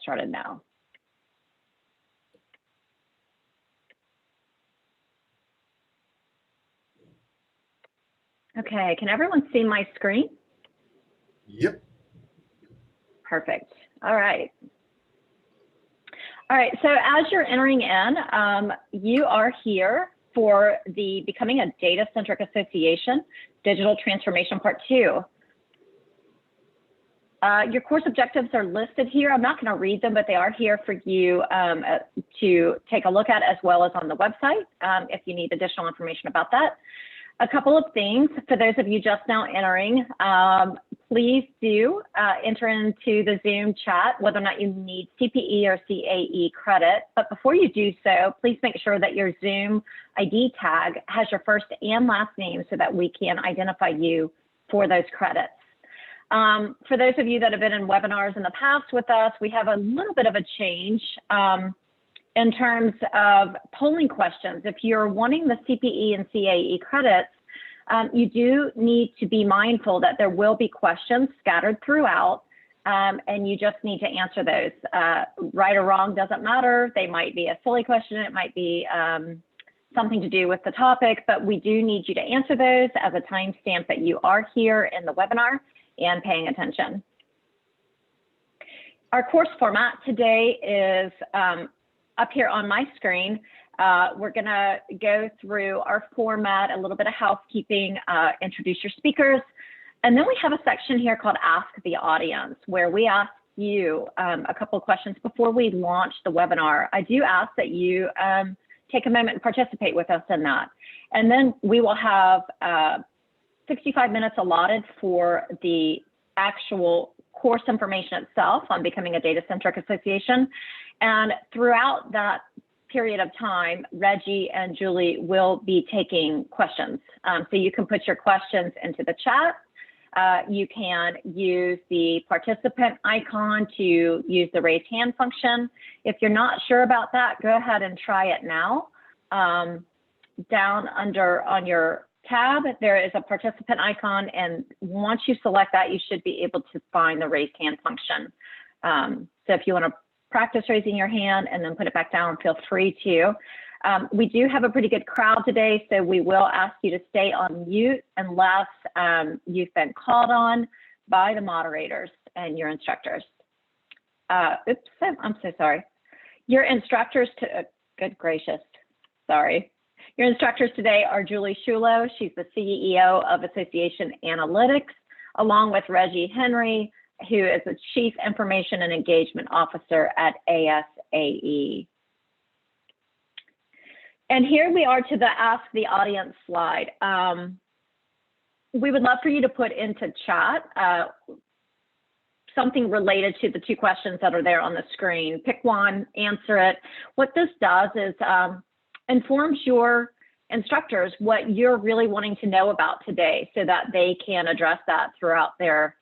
started now. Okay, can everyone see my screen? Yep. Perfect. All right. All right, so as you're entering in, you are here for the Becoming a Data-Centric Association Digital Transformation Part 2. Your course objectives are listed here. I'm not going to read them, but they are here for you to take a look at, as well as on the website if you need additional information about that. A couple of things for those of you just now entering, please do enter into the Zoom chat whether or not you need CPE or CAE credit. But before you do so, please make sure that your Zoom ID tag has your first and last name so that we can identify you for those credits. For those of you that have been in webinars in the past with us, we have a little bit of a change in terms of polling questions. If you're wanting the CPE and CAE credits, you do need to be mindful that there will be questions scattered throughout, and you just need to answer those. Right or wrong doesn't matter. They might be a silly question. It might be something to do with the topic, but we do need you to answer those as a timestamp that you are here in the webinar and paying attention. Our course format today is up here on my screen. We're gonna go through our format, a little bit of housekeeping, introduce your speakers, and then we have a section here called Ask the Audience, where we ask you a couple of questions before we launch the webinar. I do ask that you take a moment and participate with us in that. And then we will have 65 minutes allotted for the actual course information itself on Becoming a Data-Centric Association. And throughout that period of time, Reggie and Julie will be taking questions. So you can put your questions into the chat. You can use the participant icon to use the raise hand function. If you're not sure about that, go ahead and try it now. Down under on your tab, there is a participant icon, and once you select that, you should be able to find the raise hand function. So if you want to practice raising your hand and then put it back down, feel free to. We do have a pretty good crowd today, so we will ask you to stay on mute unless you've been called on by the moderators and your instructors. Oops, I'm so sorry. Your instructors, good gracious, sorry. Your instructors today are Julie Shulo. She's the CEO of Association Analytics, along with Reggie Henry, who is the Chief Information and Engagement Officer at ASAE. And here we are to the Ask the Audience slide. We would love for you to put into chat something related to the two questions that are there on the screen. Pick one, answer it. What this does is informs your instructors what you're really wanting to know about today so that they can address that throughout their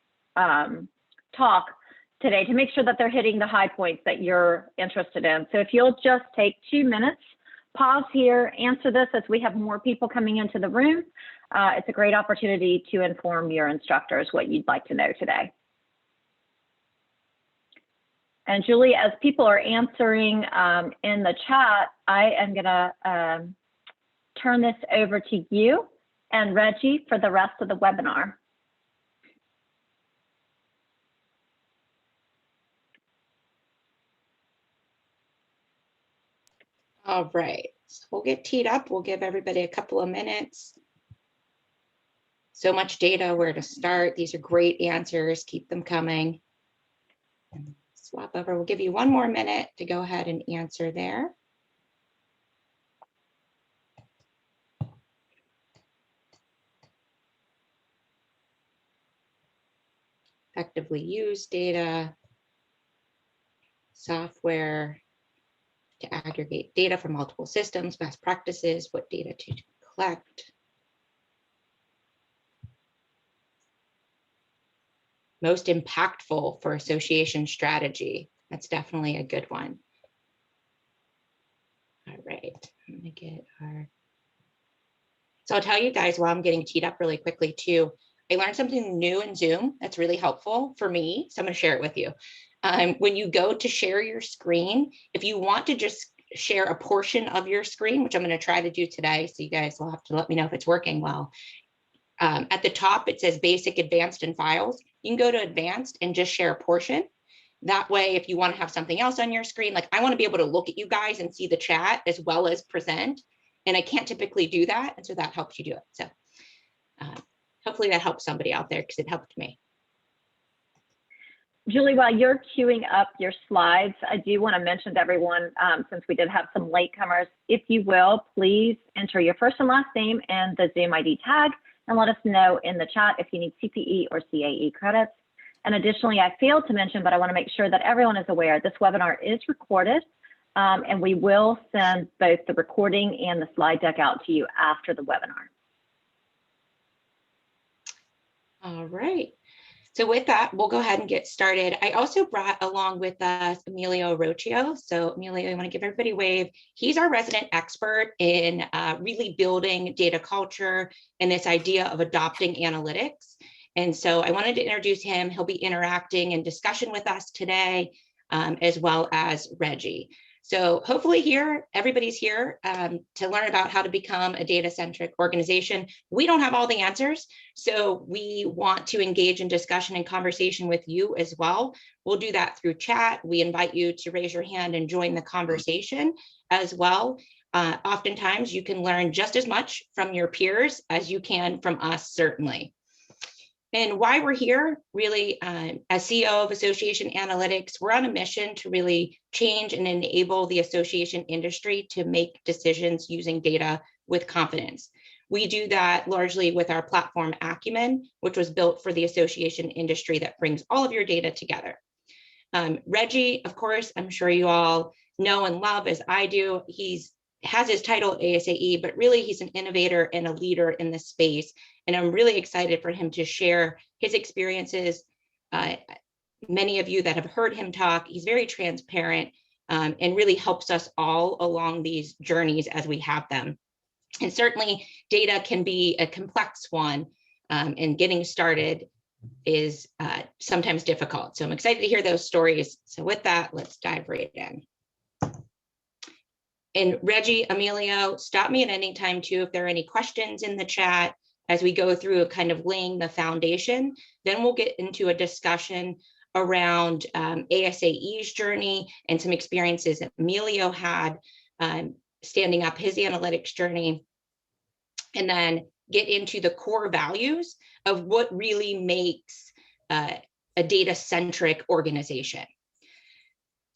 talk today to make sure that they're hitting the high points that you're interested in. So if you'll just take 2 minutes, pause here, answer this as we have more people coming into the room. It's a great opportunity to inform your instructors what you'd like to know today. And Julie, as people are answering in the chat, I am gonna turn this over to you and Reggie for the rest of the webinar. All right, so we'll get teed up. We'll give everybody a couple of minutes. So much data, where to start. These are great answers. Keep them coming. And swap over. We'll give you 1 more minute to go ahead and answer there. Effectively use data, software to aggregate data from multiple systems, best practices, what data to collect. Most impactful for association strategy. That's definitely a good one. All right, I'm gonna get our. So I'll tell you guys while I'm getting teed up really quickly too, I learned something new in Zoom that's really helpful for me. So I'm gonna share it with you. when you go to share your screen, if you want to just share a portion of your screen, which I'm going to try to do today, so you guys will have to let me know if it's working well. At the top, it says basic, advanced, and files. You can go to advanced and just share a portion. That way, if you want to have something else on your screen, like I want to be able to look at you guys and see the chat as well as present. And I can't typically do that. And so that helps you do it. So hopefully that helps somebody out there because it helped me. Julie, while you're queuing up your slides, I do want to mention to everyone, since we did have some latecomers, if you will, please enter your first and last name and the Zoom ID tag and let us know in the chat if you need CPE or CAE credits. And additionally, I failed to mention, but I want to make sure that everyone is aware, this webinar is recorded, and we will send both the recording and the slide deck out to you after the webinar. All right. So with that, we'll go ahead and get started. I also brought along with us Emilio Rocchio. So Emilio, I want to give everybody a wave. He's our resident expert in really building data culture and this idea of adopting analytics. And so I wanted to introduce him. He'll be interacting in discussion with us today, as well as Reggie. So hopefully here, everybody's here to learn about how to become a data-centric organization. We don't have all the answers, so we want to engage in discussion and conversation with you as well. We'll do that through chat. We invite you to raise your hand and join the conversation as well. Oftentimes, you can learn just as much from your peers as you can from us, certainly. And why we're here, really, as CEO of Association Analytics, we're on a mission to really change and enable the association industry to make decisions using data with confidence. We do that largely with our platform Acumen, which was built for the association industry that brings all of your data together. Reggie, of course, I'm sure you all know and love as I do. He has his title asae, but really he's an innovator and a leader in this space. And I'm really excited for him to share his experiences. Many of you that have heard him talk, he's very transparent and really helps us all along these journeys as we have them. And certainly data can be a complex one, and getting started is sometimes difficult. So I'm excited to hear those stories. So with that, let's dive right in. And Reggie, Emilio, stop me at any time too if there are any questions in the chat as we go through a kind of laying the foundation. Then we'll get into a discussion around asae's journey and some experiences that Emilio had standing up his analytics journey, and then get into the core values of what really makes a data-centric organization.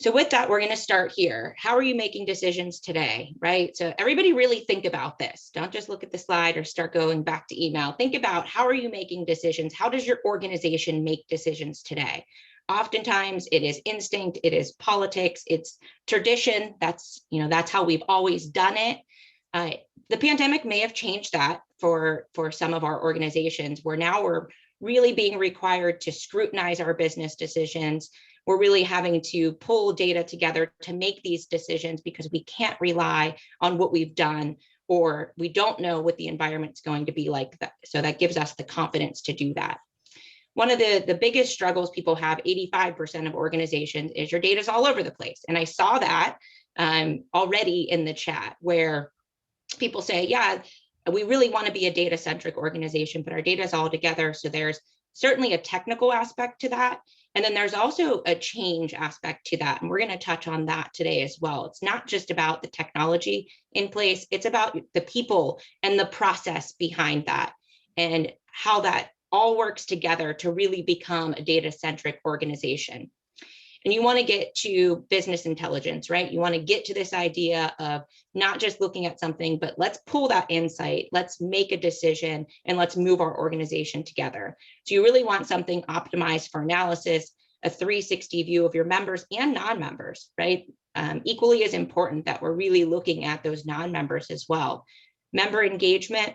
So with that, we're going to start here. How are you making decisions today, right? So everybody really think about this. Don't just look at the slide or start going back to email. Think about how are you making decisions? How does your organization make decisions today? Oftentimes it is instinct, it is politics, it's tradition. That's how we've always done it. The pandemic may have changed that for some of our organizations, where now we're really being required to scrutinize our business decisions. We're really having to pull data together to make these decisions because we can't rely on what we've done, or we don't know what the environment's going to be like. So that gives us the confidence to do that. One of the biggest struggles people have, 85% of organizations, is your data's all over the place. And I saw that already in the chat, where people say, yeah, we really want to be a data-centric organization, but our data is all together. So there's certainly a technical aspect to that. And then there's also a change aspect to that. And we're going to touch on that today as well. It's not just about the technology in place. It's about the people and the process behind that and how that all works together to really become a data-centric organization. And you want to get to business intelligence, right? You want to get to this idea of not just looking at something, but let's pull that insight, let's make a decision, and let's move our organization together. So you really want something optimized for analysis, a 360 view of your members and non-members, right? Equally as important that we're really looking at those non-members as well. Member engagement,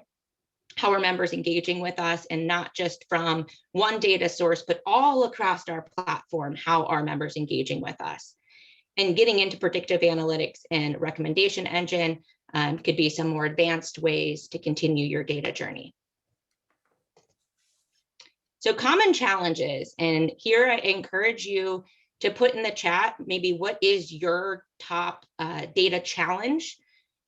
how are members engaging with us, and not just from one data source, but all across our platform, how are members engaging with us. And getting into predictive analytics and recommendation engine could be some more advanced ways to continue your data journey. So common challenges, and here I encourage you to put in the chat, maybe what is your top data challenge?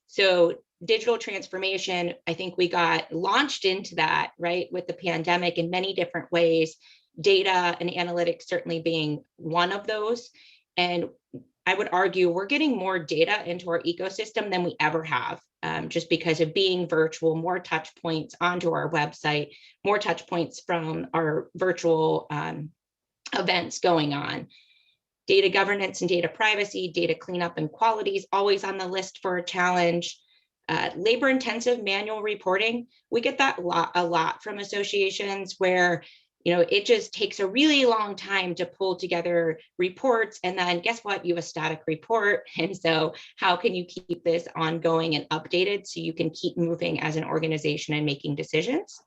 So digital transformation, I think we got launched into that, right, with the pandemic in many different ways, data and analytics certainly being one of those. And I would argue we're getting more data into our ecosystem than we ever have, just because of being virtual, more touch points onto our website, more touch points from our virtual events going on. Data governance and data privacy, data cleanup and quality is always on the list for a challenge. Labor-intensive manual reporting, we get that a lot from associations where, you know, it just takes a really long time to pull together reports, and then guess what? You have a static report. And so how can you keep this ongoing and updated so you can keep moving as an organization and making decisions?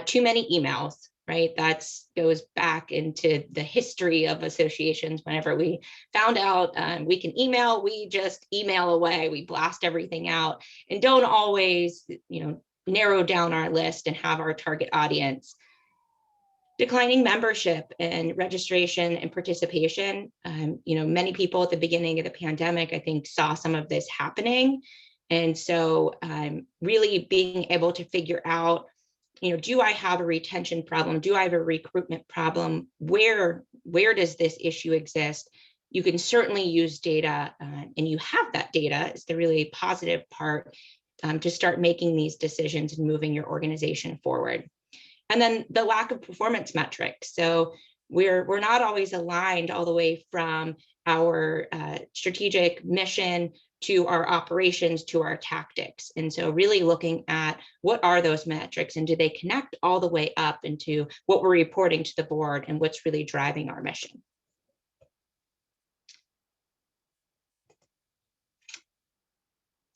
Too many emails, right? That goes back into the history of associations. Whenever we found out we can email, we just email away, we blast everything out and don't always, you know, narrow down our list and have our target audience. Declining membership and registration and participation. You know, many people at the beginning of the pandemic, I think, saw some of this happening. And so really being able to figure out, you know, do I have a retention problem? Do I have a recruitment problem? Where does this issue exist? You can certainly use data, and you have that data is the really positive part to start making these decisions and moving your organization forward. And then the lack of performance metrics. So we're not always aligned all the way from our strategic mission to our operations, to our tactics. And so really looking at what are those metrics and do they connect all the way up into what we're reporting to the board and what's really driving our mission.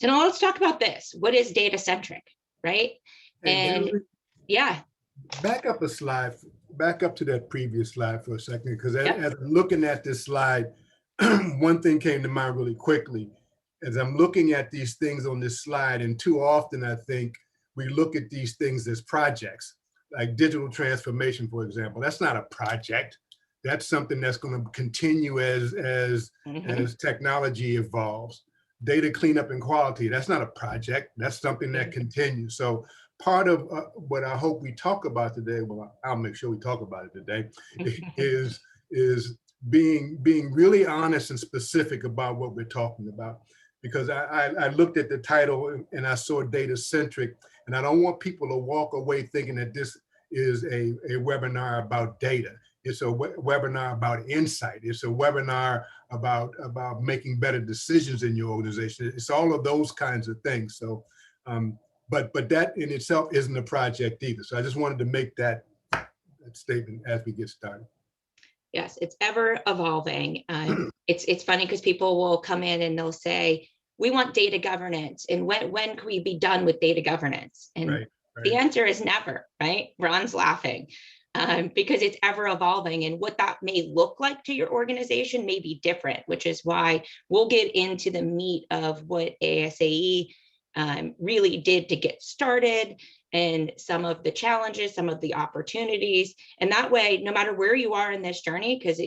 So now let's talk about this. What is data centric, right? And yeah. Back up a slide, back up to that previous slide for a second, because as I'm looking at this slide, one thing came to mind really quickly. As I'm looking at these things on this slide, and too often I think we look at these things as projects, like digital transformation, for example. That's not a project. That's something that's going to continue as technology evolves. Data cleanup and quality, that's not a project. That's something that continues. So part of what I hope we talk about today, well, I'll make sure we talk about it today, is being really honest and specific about what we're talking about. Because I looked at the title and I saw data centric, and I don't want people to walk away thinking that this is a webinar about data. It's a webinar about insight. It's a webinar about making better decisions in your organization. It's all of those kinds of things. So, but that in itself isn't a project either. So I just wanted to make that statement as we get started. Yes, it's ever evolving. It's funny because people will come in and they'll say, we want data governance, and when can we be done with data governance? And the answer is never, right? Ron's laughing because it's ever evolving, and what that may look like to your organization may be different, which is why we'll get into the meat of what asae really did to get started, and some of the challenges, some of the opportunities. And that way, no matter where you are in this journey, because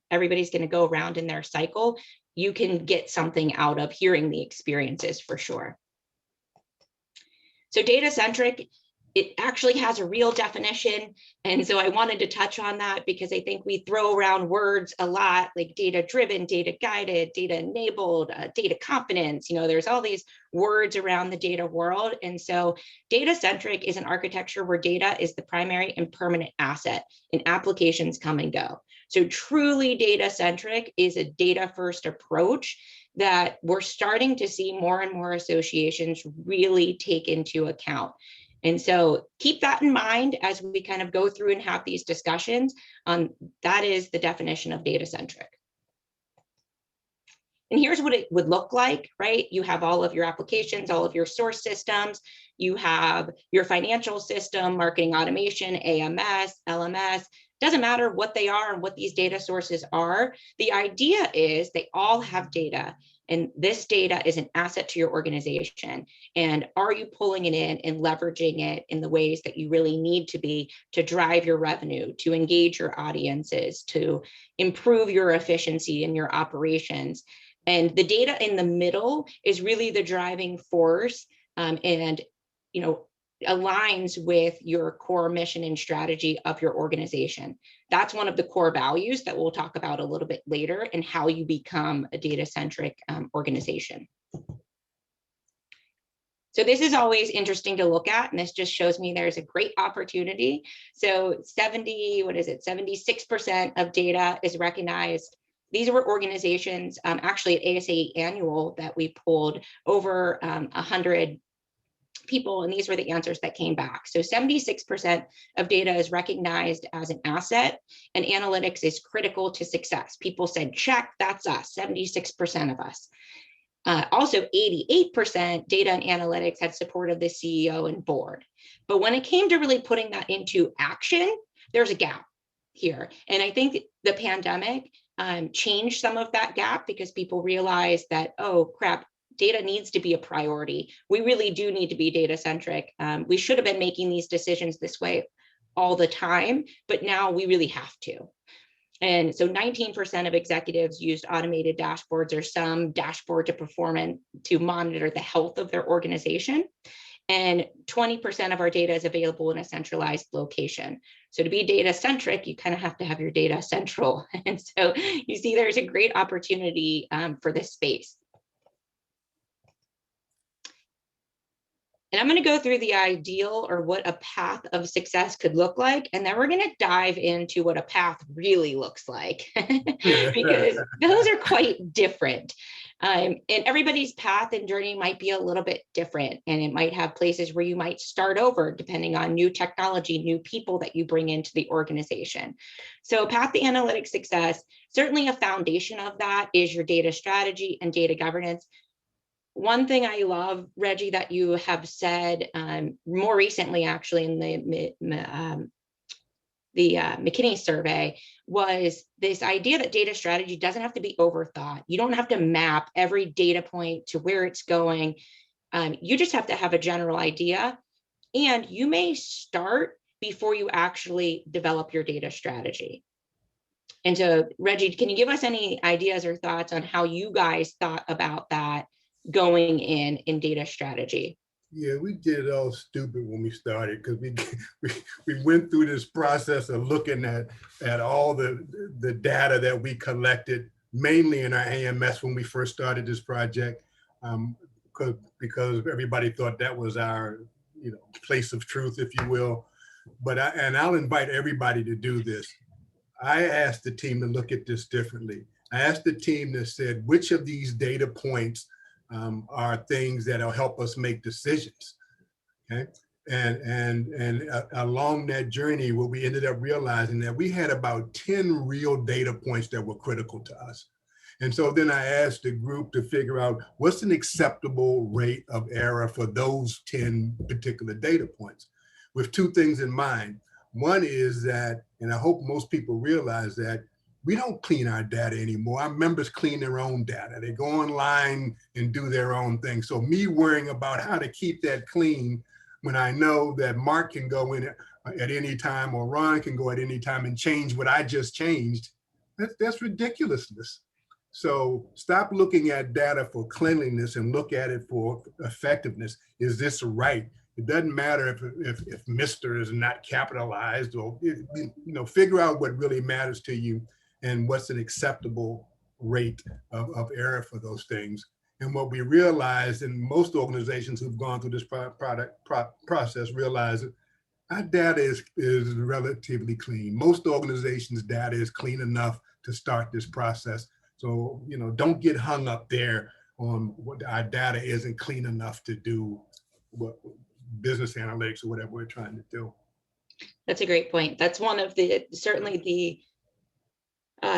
everybody's gonna go around in their cycle, you can get something out of hearing the experiences for sure. So data centric, it actually has a real definition. And so I wanted to touch on that because I think we throw around words a lot, like data driven, data guided, data enabled, data competence. There's all these words around the data world. And so data centric is an architecture where data is the primary and permanent asset and applications come and go. So truly data centric is a data first approach that we're starting to see more and more associations really take into account. And so keep that in mind as we kind of go through and have these discussions. That is the definition of data centric. And here's what it would look like, right? You have all of your applications, all of your source systems. You have your financial system, marketing automation, AMS, LMS, Doesn't matter what they are and what these data sources are. The idea is they all have data, and this data is an asset to your organization. And are you pulling it in and leveraging it in the ways that you really need to be to drive your revenue, to engage your audiences, to improve your efficiency in your operations? And the data in the middle is really the driving force, and aligns with your core mission and strategy of your organization. That's one of the core values that we'll talk about a little bit later, and how you become a data-centric organization. So this is always interesting to look at, and this just shows me there's a great opportunity. So 76% of data is recognized. These were organizations, actually at asae annual, that we pulled over 100 people, and these were the answers that came back. So 76% of data is recognized as an asset, and analytics is critical to success. People said, check, that's us, 76% of us. Also, 88% data and analytics had support of the CEO and board. But when it came to really putting that into action, there's a gap here. And I think the pandemic changed some of that gap, because people realized that, oh crap, data needs to be a priority. We really do need to be data centric. We should have been making these decisions this way all the time, but now we really have to. And so 19% of executives used automated dashboards or some dashboard to monitor the health of their organization. And 20% of our data is available in a centralized location. So to be data centric, you kind of have to have your data central. And so you see there's a great opportunity for this space. And I'm going to go through the ideal, or what a path of success could look like. And then we're going to dive into what a path really looks like, because those are quite different. And everybody's path and journey might be a little bit different. And it might have places where you might start over, depending on new technology, new people that you bring into the organization. So path to analytics success, certainly a foundation of that is your data strategy and data governance. One thing I love, Reggie, that you have said more recently, actually, in the McKinney survey, was this idea that data strategy doesn't have to be overthought. You don't have to map every data point to where it's going. You just have to have a general idea, and you may start before you actually develop your data strategy. And so, Reggie, can you give us any ideas or thoughts on how you guys thought about that going in data strategy? Yeah, we did it all stupid when we started, because we went through this process of looking at all the data that we collected, mainly in our AMS when we first started this project, because everybody thought that was our place of truth, if you will. But I'll invite everybody to do this. I asked the team to look at this differently. I asked the team that said, which of these data points are things that'll help us make decisions, okay? And along that journey, what we ended up realizing that we had about 10 real data points that were critical to us. And so then I asked the group to figure out what's an acceptable rate of error for those 10 particular data points, with two things in mind. One is that, and I hope most people realize that, we don't clean our data anymore. Our members clean their own data. They go online and do their own thing. So me worrying about how to keep that clean when I know that Mark can go in at any time, or Ron can go at any time and change what I just changed, that's ridiculousness. So stop looking at data for cleanliness and look at it for effectiveness. Is this right? It doesn't matter if Mr. is not capitalized, or figure out what really matters to you and what's an acceptable rate of error for those things. And what we realized, and most organizations who've gone through this process realize that our data is relatively clean. Most organizations' data is clean enough to start this process. So, don't get hung up there on what our data isn't clean enough to do what business analytics or whatever we're trying to do. That's a great point. That's one of certainly the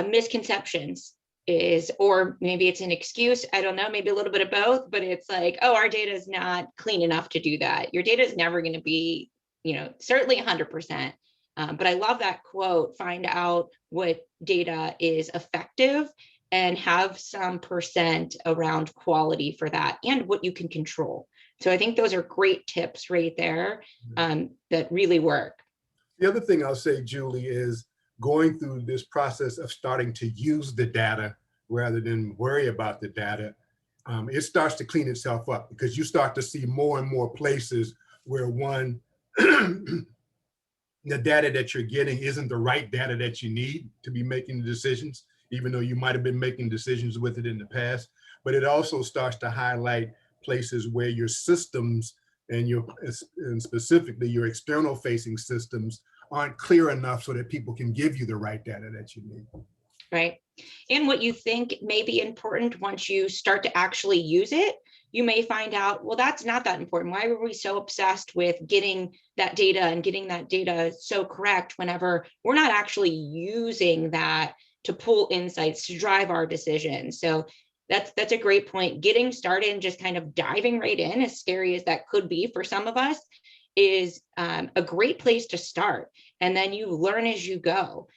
misconceptions is, or maybe it's an excuse, I don't know, maybe a little bit of both, but it's like, oh, our data is not clean enough to do that. Your data is never going to be, certainly 100%. But I love that quote, find out what data is effective and have some percent around quality for that and what you can control. So I think those are great tips right there that really work. The other thing I'll say, Julie, is going through this process of starting to use the data rather than worry about the data. It starts to clean itself up because you start to see more and more places where one, the data that you're getting isn't the right data that you need to be making the decisions, even though you might have been making decisions with it in the past. But it also starts to highlight places where your systems and specifically your external facing systems aren't clear enough so that people can give you the right data that you need. Right. And what you think may be important, once you start to actually use it, you may find out, well, that's not that important. Why were we so obsessed with getting that data and getting that data so correct whenever we're not actually using that to pull insights to drive our decisions? So that's a great point. Getting started and just kind of diving right in, as scary as that could be for some of us, is a great place to start. And then you learn as you go.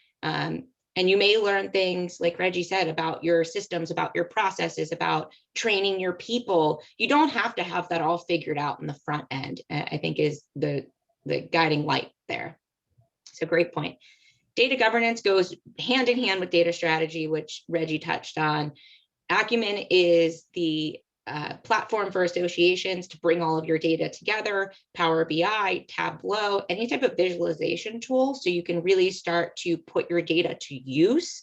And you may learn things, like Reggie said, about your systems, about your processes, about training your people. You don't have to have that all figured out in the front end, I think is the guiding light there. So great point. Data governance goes hand in hand with data strategy, which Reggie touched on. Acumen is the platform for associations to bring all of your data together, Power BI, Tableau, any type of visualization tool, so you can really start to put your data to use.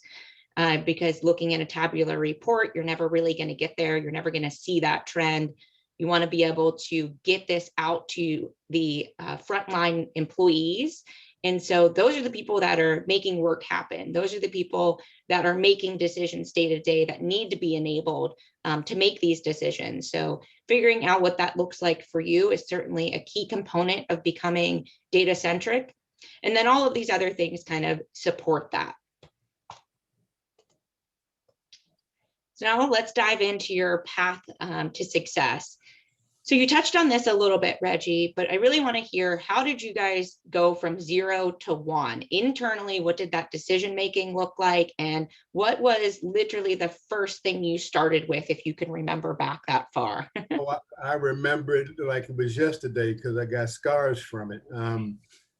Because looking at a tabular report, you're never really going to get there. You're never going to see that trend. You want to be able to get this out to the frontline employees. And so those are the people that are making work happen. Those are the people that are making decisions day to day that need to be enabled to make these decisions. So figuring out what that looks like for you is certainly a key component of becoming data centric. And then all of these other things kind of support that. So now let's dive into your path to success. So you touched on this a little bit, Reggie, but I really want to hear, how did you guys go from 0 to 1? Internally, what did that decision making look like? And what was literally the first thing you started with, if you can remember back that far? Oh, I remember it like it was yesterday because I got scars from it.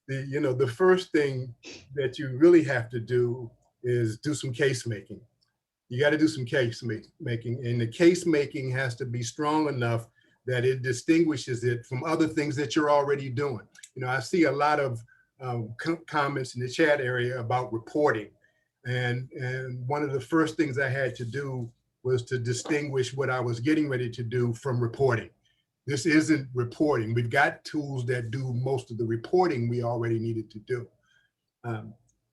The first thing that you really have to do is do some case making. You got to do some case making, and the case making has to be strong enough that it distinguishes it from other things that you're already doing. I see a lot of comments in the chat area about reporting. And one of the first things I had to do was to distinguish what I was getting ready to do from reporting. This isn't reporting. We've got tools that do most of the reporting we already needed to do.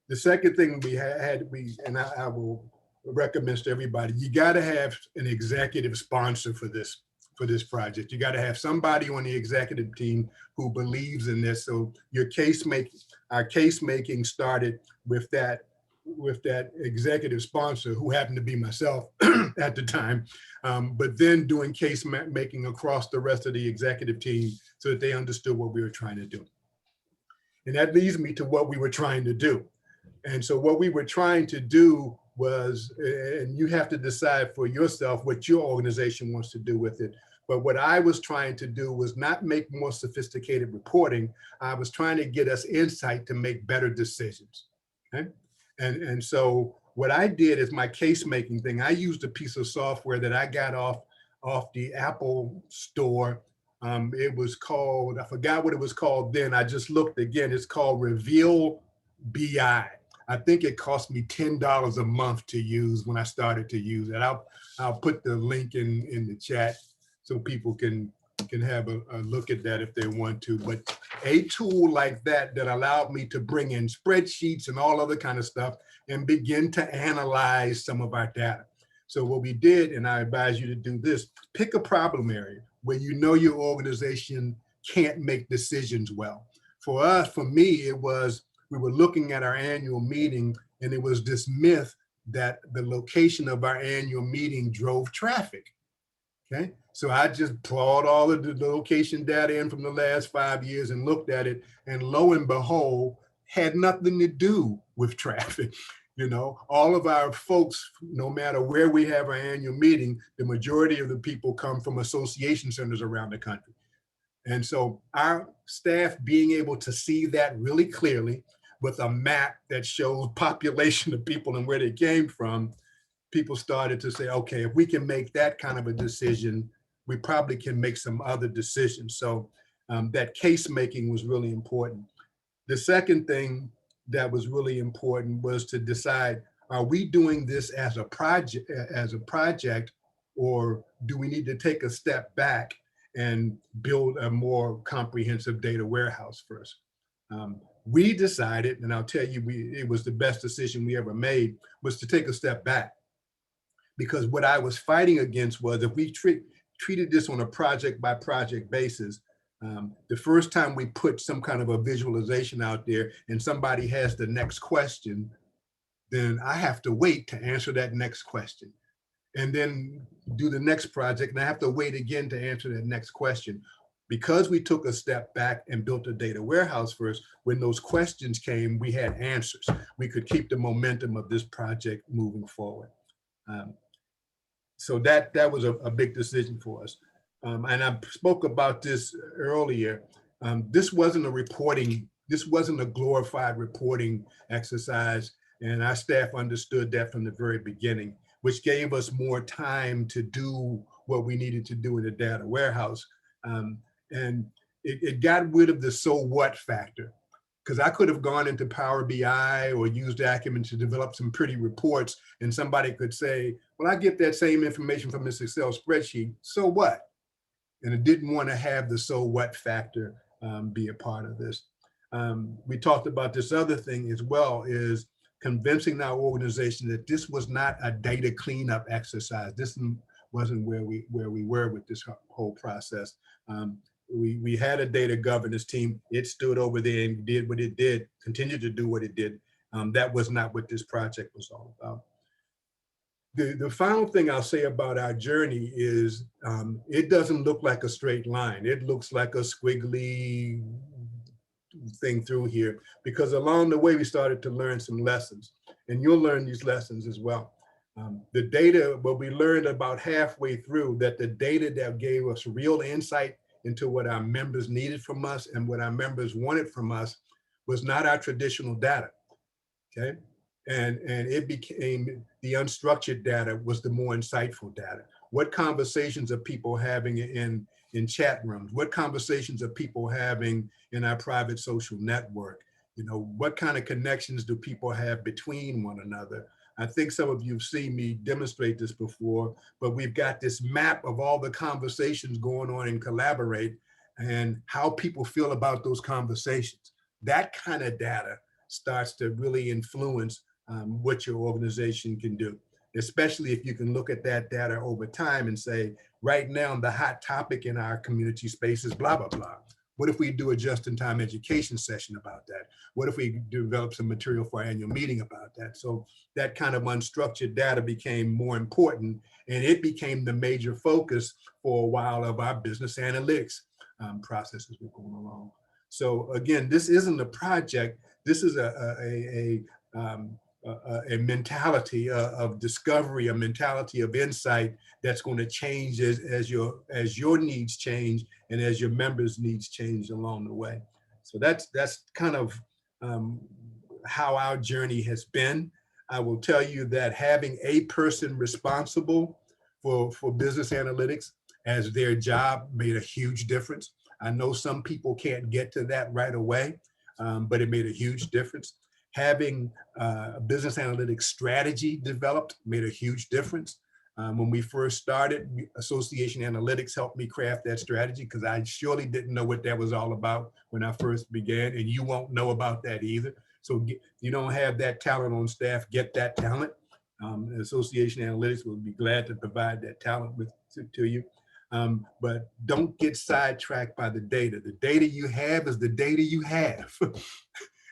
The second thing I will recommend to everybody, you got to have an executive sponsor for this project. You got to have somebody on the executive team who believes in this. So our case making started with that executive sponsor, who happened to be myself at the time, but then doing case making across the rest of the executive team so that they understood what we were trying to do. And that leads me to what we were trying to do. And so what we were trying to do was, and you have to decide for yourself what your organization wants to do with it. But what I was trying to do was not make more sophisticated reporting. I was trying to get us insight to make better decisions. Okay? And so what I did is my case making thing. I used a piece of software that I got off the Apple store. It was called, I forgot what it was called then. I just looked again. It's called Reveal BI. I think it cost me $10 a month to use when I started to use it. I'll put the link in the chat so people can have a look at that if they want to. But a tool like that allowed me to bring in spreadsheets and all other kind of stuff and begin to analyze some of our data. So what we did, and I advise you to do this, pick a problem area where you know your organization can't make decisions well. For me, it was, we were looking at our annual meeting, and it was this myth that the location of our annual meeting drove traffic. Okay, so I just plowed all of the location data in from the last 5 years and looked at it, and lo and behold, had nothing to do with traffic. You know, all of our folks, no matter where we have our annual meeting, the majority of the people come from association centers around the country. And so our staff being able to see that really clearly with a map that shows population of people and where they came from, people started to say, okay, if we can make that kind of a decision, we probably can make some other decisions. So that case making was really important. The second thing that was really important was to decide, are we doing this as a project, or do we need to take a step back and build a more comprehensive data warehouse first? We decided, and I'll tell you, it was the best decision we ever made, was to take a step back. Because what I was fighting against was, if we treated this on a project by project basis, the first time we put some kind of a visualization out there and somebody has the next question, then I have to wait to answer that next question, and then do the next project, and I have to wait again to answer that next question. Because we took a step back and built a data warehouse first, when those questions came, we had answers. We could keep the momentum of this project moving forward. So that was a big decision for us. And I spoke about this earlier. This wasn't a glorified reporting exercise, and our staff understood that from the very beginning, which gave us more time to do what we needed to do in the data warehouse. And it got rid of the so what factor, because I could have gone into Power BI or used Acumen to develop some pretty reports, and somebody could say, well, I get that same information from this Excel spreadsheet, so what? And it didn't want to have the so what factor be a part of this. We talked about this other thing as well, is convincing our organization that this was not a data cleanup exercise. This wasn't where we were with this whole process. We had a data governance team. It stood over there and did what it did, continued to do what it did. That was not what this project was all about. The final thing I'll say about our journey is it doesn't look like a straight line. It looks like a squiggly thing through here, because along the way we started to learn some lessons, and you'll learn these lessons as well. The data, what we learned about halfway through, that the data that gave us real insight into what our members needed from us and what our members wanted from us was not our traditional data, okay? And it became the unstructured data was the more insightful data. What conversations are people having in chat rooms? What conversations are people having in our private social network? You know, what kind of connections do people have between one another? I think some of you have seen me demonstrate this before, but we've got this map of all the conversations going on in Collaborate and how people feel about those conversations. That kind of data starts to really influence what your organization can do, especially if you can look at that data over time and say, right now, the hot topic in our community space is blah, blah, blah. What if we do a just-in-time education session about that? What if we develop some material for our annual meeting about that? So that kind of unstructured data became more important, and it became the major focus for a while of our business analytics processes we're going along. So again, this isn't a project. This is a mentality of discovery, a mentality of insight that's going to change as your needs change and as your members' needs change along the way. So that's kind of how our journey has been. I will tell you that having a person responsible for business analytics as their job made a huge difference. I know some people can't get to that right away, but it made a huge difference. Having a business analytics strategy developed made a huge difference. When we first started, Association Analytics helped me craft that strategy, because I surely didn't know what that was all about when I first began, and you won't know about that either. So you don't have that talent on staff, get that talent. Association Analytics will be glad to provide that talent to you. But don't get sidetracked by the data. The data you have is the data you have.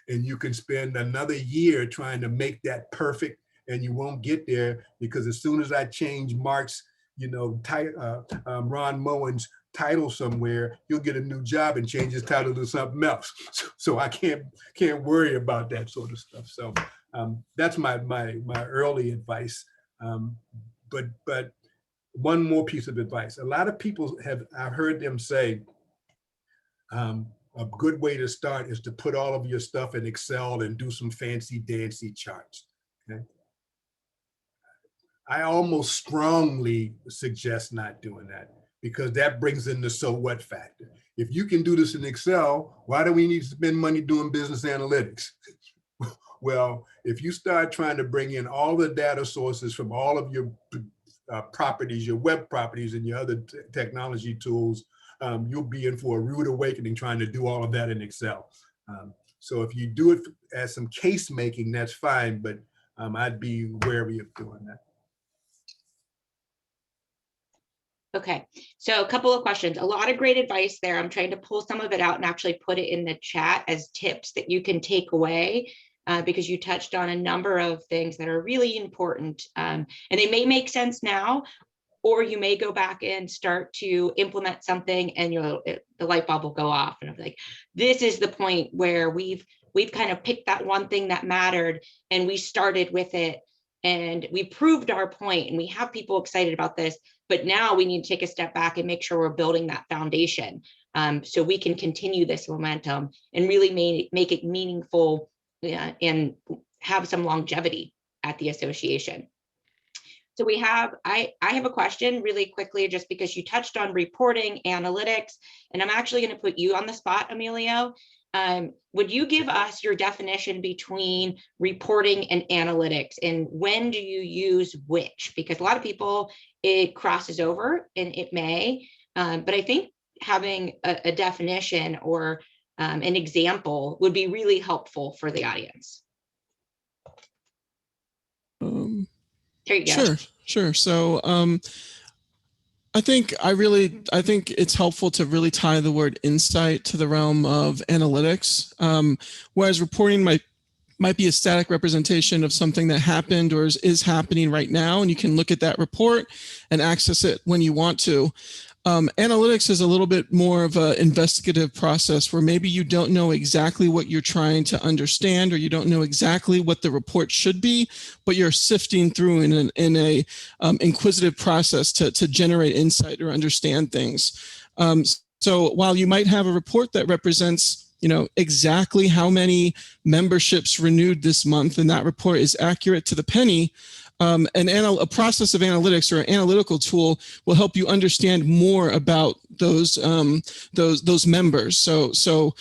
And you can spend another year trying to make that perfect, and you won't get there, because as soon as I change Mark's, Ron Moen's title somewhere, you'll get a new job and change his title to something else. So I can't worry about that sort of stuff. So that's my early advice. But one more piece of advice. A lot of people I've heard them say, a good way to start is to put all of your stuff in Excel and do some fancy dancy charts. Okay? I almost strongly suggest not doing that, because that brings in the so what factor. If you can do this in Excel, why do we need to spend money doing business analytics? Well, if you start trying to bring in all the data sources from all of your properties, your web properties and your other technology tools, you'll be in for a rude awakening trying to do all of that in Excel. So if you do it as some case making, that's fine, but I'd be wary of doing that. Okay, so a couple of questions, a lot of great advice there. I'm trying to pull some of it out and actually put it in the chat as tips that you can take away, because you touched on a number of things that are really important, and they may make sense now, or you may go back and start to implement something and the light bulb will go off and I'm like, this is the point where we've kind of picked that one thing that mattered and we started with it and we proved our point and we have people excited about this, but now we need to take a step back and make sure we're building that foundation, so we can continue this momentum and really make it meaningful, and have some longevity at the association. So I have a question really quickly, just because you touched on reporting analytics, and I'm actually going to put you on the spot, Emilio. Would you give us your definition between reporting and analytics, and when do you use which? Because a lot of people, it crosses over and it may, but I think having a definition or an example would be really helpful for the audience. There you go. Sure. So I think it's helpful to really tie the word insight to the realm of analytics, whereas reporting might be a static representation of something that happened or is happening right now, and you can look at that report and access it when you want to. Analytics is a little bit more of an investigative process where maybe you don't know exactly what you're trying to understand, or you don't know exactly what the report should be, but you're sifting through in a inquisitive process to generate insight or understand things. So while you might have a report that represents exactly how many memberships renewed this month, and that report is accurate to the penny, a process of analytics or an analytical tool will help you understand more about those members. So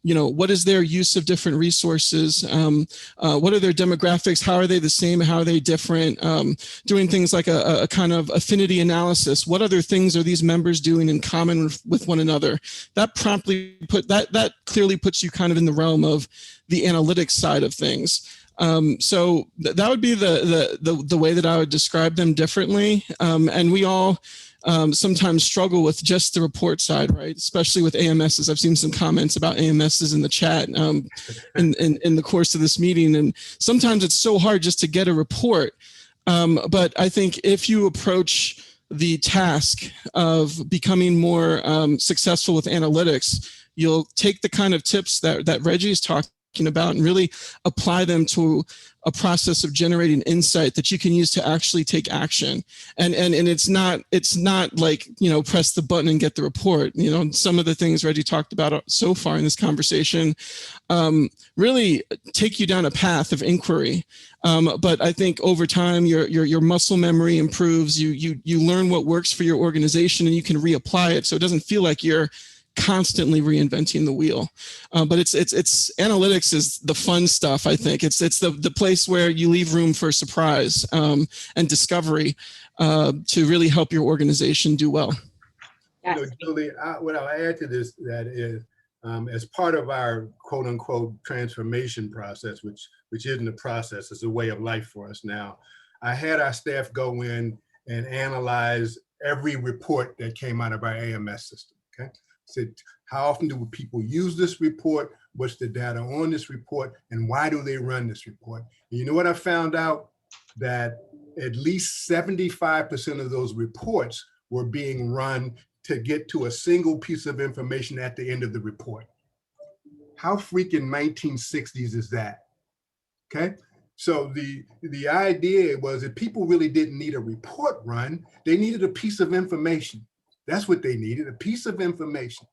what is their use of different resources? What are their demographics? How are they the same? How are they different? Doing things like a kind of affinity analysis. What other things are these members doing in common with one another? That clearly puts you kind of in the realm of the analytics side of things. So that would be the way that I would describe them differently. And we all sometimes struggle with just the report side, right? Especially with AMSs. I've seen some comments about AMSs in the chat in the course of this meeting. And sometimes it's so hard just to get a report. But I think if you approach the task of becoming more successful with analytics, you'll take the kind of tips that Reggie's talked about and really apply them to a process of generating insight that you can use to actually take action. And it's not like, press the button and get the report. Some of the things Reggie talked about so far in this conversation really take you down a path of inquiry. But I think over time, your muscle memory improves. You learn what works for your organization and you can reapply it. So it doesn't feel like you're constantly reinventing the wheel. But it's analytics is the fun stuff. I think it's the place where you leave room for surprise and discovery to really help your organization do well. Julie, what I'll add to this, that is, as part of our quote unquote transformation process, which isn't a process, it's a way of life for us now. I had our staff go in and analyze every report that came out of our AMS system. Okay. Said, how often do people use this report? What's the data on this report? And why do they run this report? And you know what I found out? That at least 75% of those reports were being run to get to a single piece of information at the end of the report. How freaking 1960s is that? Okay. So the idea was that people really didn't need a report run. They needed a piece of information. That's what they needed, a piece of information.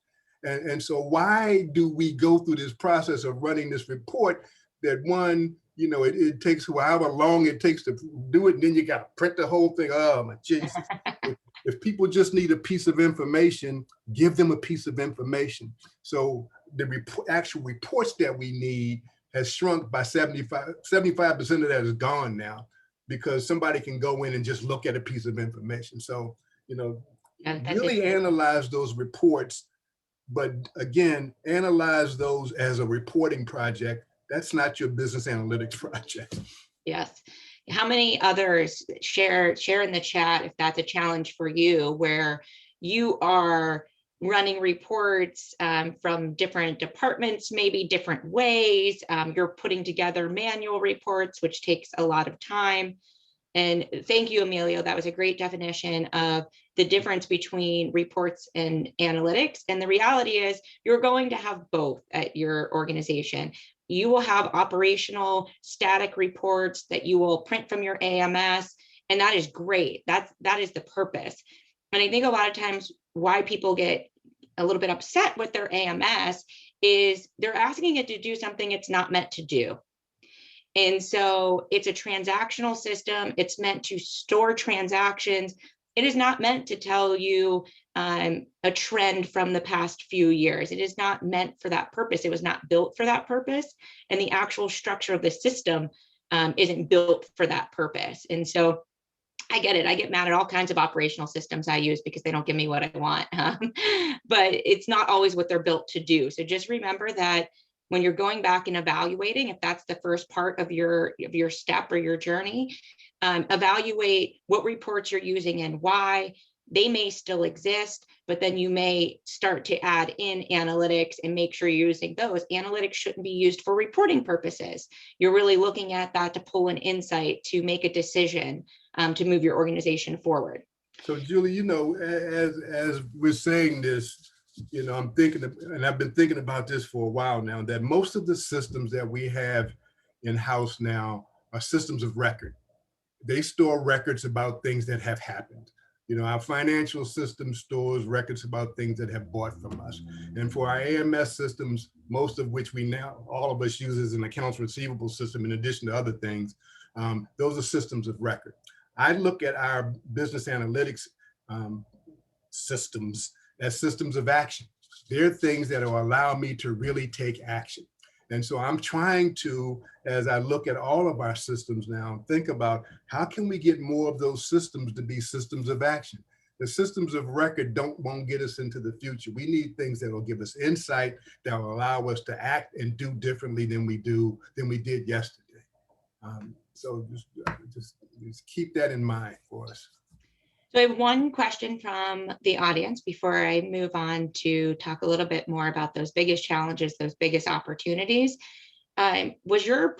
And so why do we go through this process of running this report that one, you know, it takes however long it takes to do it, and then you got to print the whole thing. Oh my Jesus. If people just need a piece of information, give them a piece of information. So the actual reports that we need has shrunk by 75% of that is gone now, because somebody can go in and just look at a piece of information. So, you know, really analyze those reports, but again, analyze those as a reporting project. That's not your business analytics project. Yes. How many others share in the chat if that's a challenge for you, where you are running reports from different departments, maybe different ways. You're putting together manual reports, which takes a lot of time. And thank you, Emilio. That was a great definition of the difference between reports and analytics. And the reality is you're going to have both at your organization. You will have operational static reports that you will print from your AMS, and that is great. That is the purpose. And I think a lot of times why people get a little bit upset with their AMS is they're asking it to do something it's not meant to do. And so it's a transactional system. It's meant to store transactions. It is not meant to tell you a trend from the past few years. It is not meant for that purpose. It was not built for that purpose. And the actual structure of the system isn't built for that purpose. And so I get it. I get mad at all kinds of operational systems I use because they don't give me what I want. But it's not always what they're built to do. So just remember that when you're going back and evaluating, if that's the first part of your step or your journey, evaluate what reports you're using and why. They may still exist, but then you may start to add in analytics and make sure you're using those. Analytics shouldn't be used for reporting purposes. You're really looking at that to pull an insight, to make a decision, to move your organization forward. So Julie, you know, as we're saying this, you know, I'm thinking, and I've been thinking about this for a while now, that most of the systems that we have in-house now are systems of record. They store records about things that have happened. You know, our financial system stores records about things that have bought from us. And for our AMS systems, most of which we now, all of us use as an accounts receivable system, in addition to other things, those are systems of record. I look at our business analytics systems as systems of action. They're things that will allow me to really take action. And so I'm trying to, as I look at all of our systems now, think about how can we get more of those systems to be systems of action. The systems of record won't get us into the future. We need things that will give us insight, that will allow us to act and do differently than we did yesterday. So just keep that in mind for us. So I have one question from the audience before I move on to talk a little bit more about those biggest challenges, those biggest opportunities. Was your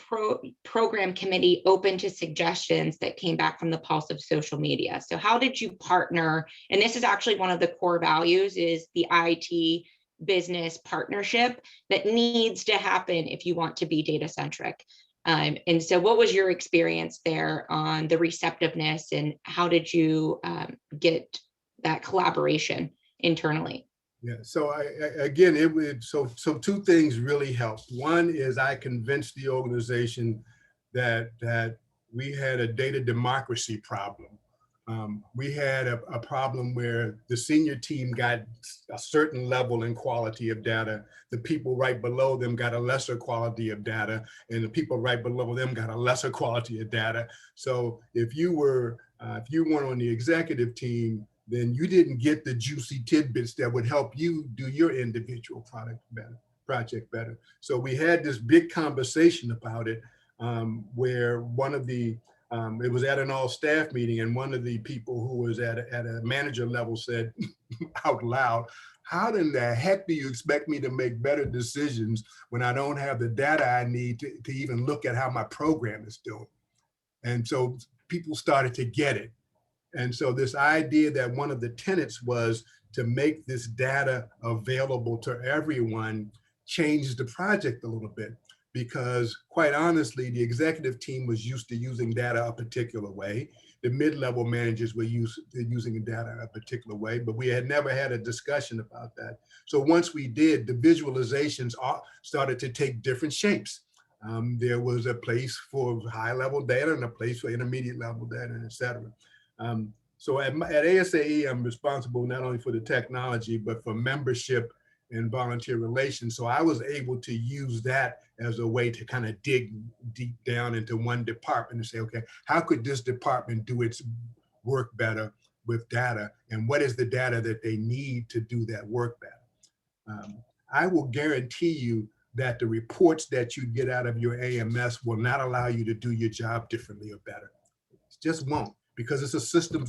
program committee open to suggestions that came back from the pulse of social media? So how did you partner? And this is actually one of the core values, is the IT business partnership that needs to happen if you want to be data centric. And so what was your experience there on the receptiveness, and how did you get that collaboration internally? Yeah, so so two things really helped. One is I convinced the organization that we had a data democracy problem. We had a problem where the senior team got a certain level in quality of data. The people right below them got a lesser quality of data, and the people right below them got a lesser quality of data. So if you weren't on the executive team, then you didn't get the juicy tidbits that would help you do your individual project better. So we had this big conversation about it, where one of the it was at an all-staff meeting, and one of the people who was at a manager level said out loud, "How in the heck do you expect me to make better decisions when I don't have the data I need to even look at how my program is doing?" And so people started to get it. And so this idea that one of the tenets was to make this data available to everyone changed the project a little bit, because quite honestly, the executive team was used to using data a particular way. The mid-level managers were used to using data a particular way, but we had never had a discussion about that. So once we did, the visualizations started to take different shapes. There was a place for high-level data and a place for intermediate-level data, and et cetera. So at ASAE, I'm responsible not only for the technology, but for membership and volunteer relations. So I was able to use that as a way to kind of dig deep down into one department and say, okay, how could this department do its work better with data? And what is the data that they need to do that work better? I will guarantee you that the reports that you get out of your AMS will not allow you to do your job differently or better. It just won't, because it's a system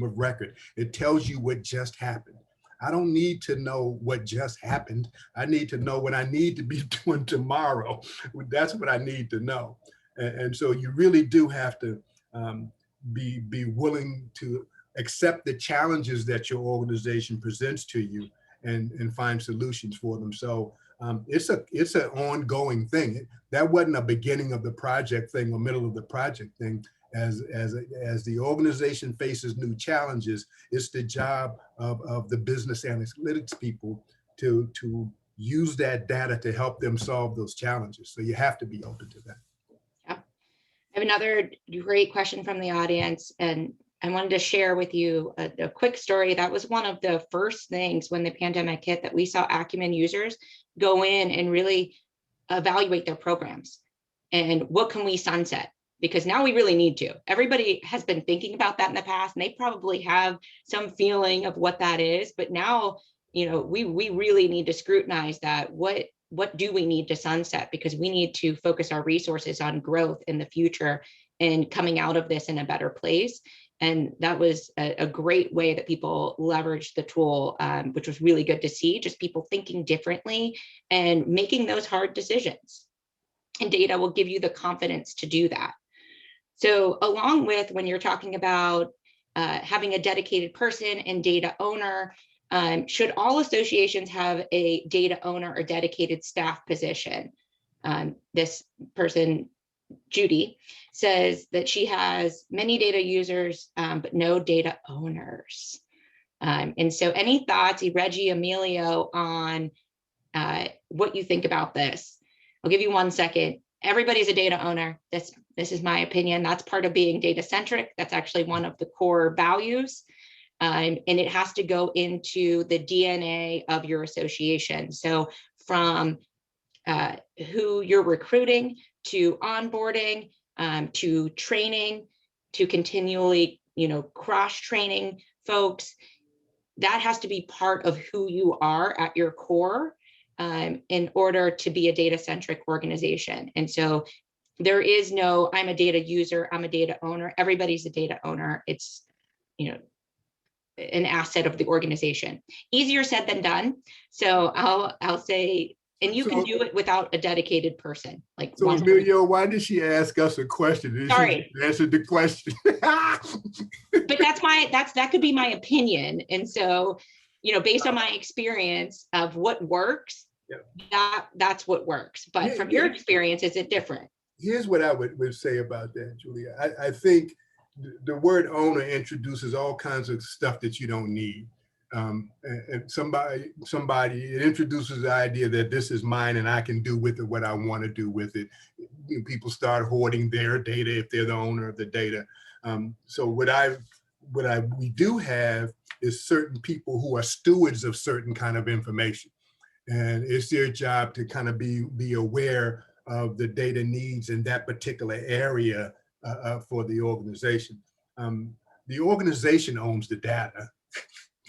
of record. It tells you what just happened. I don't need to know what just happened. I need to know what I need to be doing tomorrow. That's what I need to know. And so you really do have to be willing to accept the challenges that your organization presents to you and find solutions for them. So it's an ongoing thing. That wasn't a beginning of the project thing or middle of the project thing. As the organization faces new challenges, it's the job of the business analytics people to use that data to help them solve those challenges. So you have to be open to that. Yeah. I have another great question from the audience, and I wanted to share with you a quick story. That was one of the first things when the pandemic hit that we saw Acumen users go in and really evaluate their programs and what can we sunset? Because now we really need to. Everybody has been thinking about that in the past, and they probably have some feeling of what that is. But now, we really need to scrutinize that. What do we need to sunset? Because we need to focus our resources on growth in the future and coming out of this in a better place. And that was a great way that people leveraged the tool, which was really good to see, just people thinking differently and making those hard decisions. And data will give you the confidence to do that. So along with when you're talking about having a dedicated person and data owner, should all associations have a data owner or dedicated staff position? This person, Judy, says that she has many data users, but no data owners. And so any thoughts, Reggie, Emilio, on what you think about this? I'll give you 1 second. Everybody's a data owner. This is my opinion. That's part of being data centric. That's actually one of the core values. And it has to go into the DNA of your association. So from who you're recruiting to onboarding, to training, to continually, cross-training folks, that has to be part of who you are at your core. In order to be a data-centric organization. And so there is no, I'm a data user, I'm a data owner. Everybody's a data owner. It's, an asset of the organization. Easier said than done. So I'll say, and you can do it without a dedicated person. Like, so Emilio, why did she ask us a question? Sorry. She answered the question. But that could be my opinion. And so, based on my experience of what works, that's what works. But from your experience, is it different? Here's what I would say about that, Julia. I think the word owner introduces all kinds of stuff that you don't need. And somebody, it introduces the idea that this is mine and I can do with it what I want to do with it. People start hoarding their data if they're the owner of the data. So we do have is certain people who are stewards of certain kind of information. And it's their job to kind of be aware of the data needs in that particular area for the organization. The organization owns the data,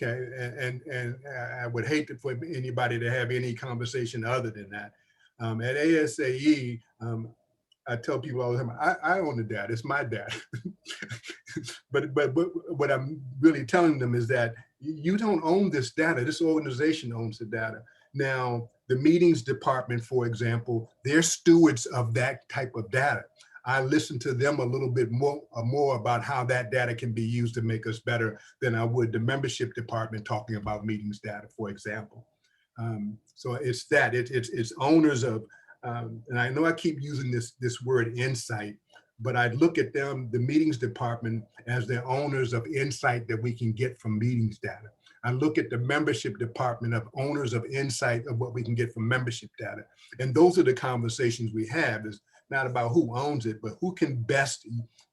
okay? And I would hate for anybody to have any conversation other than that. At ASAE, I tell people all the time, I own the data, it's my data. but what I'm really telling them is that you don't own this data, this organization owns the data. Now, the meetings department, for example, they're stewards of that type of data. I listen to them a little bit more about how that data can be used to make us better than I would the membership department talking about meetings data, for example. So it's that, it's owners of, and I know I keep using this word insight, but I look at them, the meetings department, as the owners of insight that we can get from meetings data. I look at the membership department of owners of insight of what we can get from membership data. And those are the conversations we have. It's not about who owns it, but who can best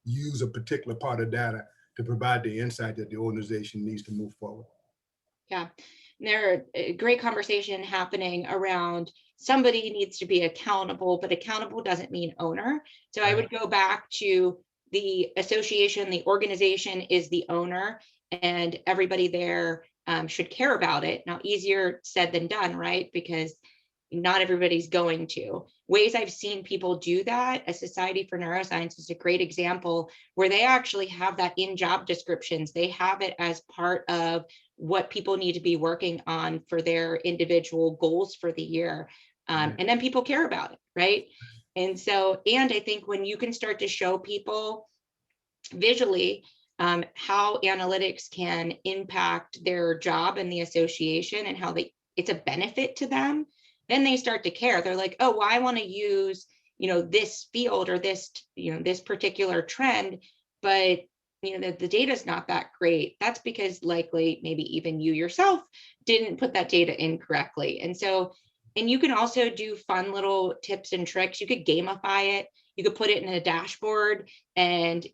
use a particular part of data to provide the insight that the organization needs to move forward. Yeah, there's a great conversation happening around somebody needs to be accountable, but accountable doesn't mean owner. So I would go back to the association, the organization is the owner, and everybody there should care about it. Now, easier said than done, right? Because not everybody's going to. Ways I've seen people do that, a Society for Neuroscience is a great example where they actually have that in job descriptions. They have it as part of what people need to be working on for their individual goals for the year. And then people care about it, right? And so, and I think when you can start to show people visually how analytics can impact their job and the association and how it's a benefit to them, then they start to care. They're like, oh, well, I want to use, this field or this, this particular trend, but the data is not that great. That's because likely maybe even you yourself didn't put that data in correctly. And so, and you can also do fun little tips and tricks. You could gamify it. You could put it in a dashboard and,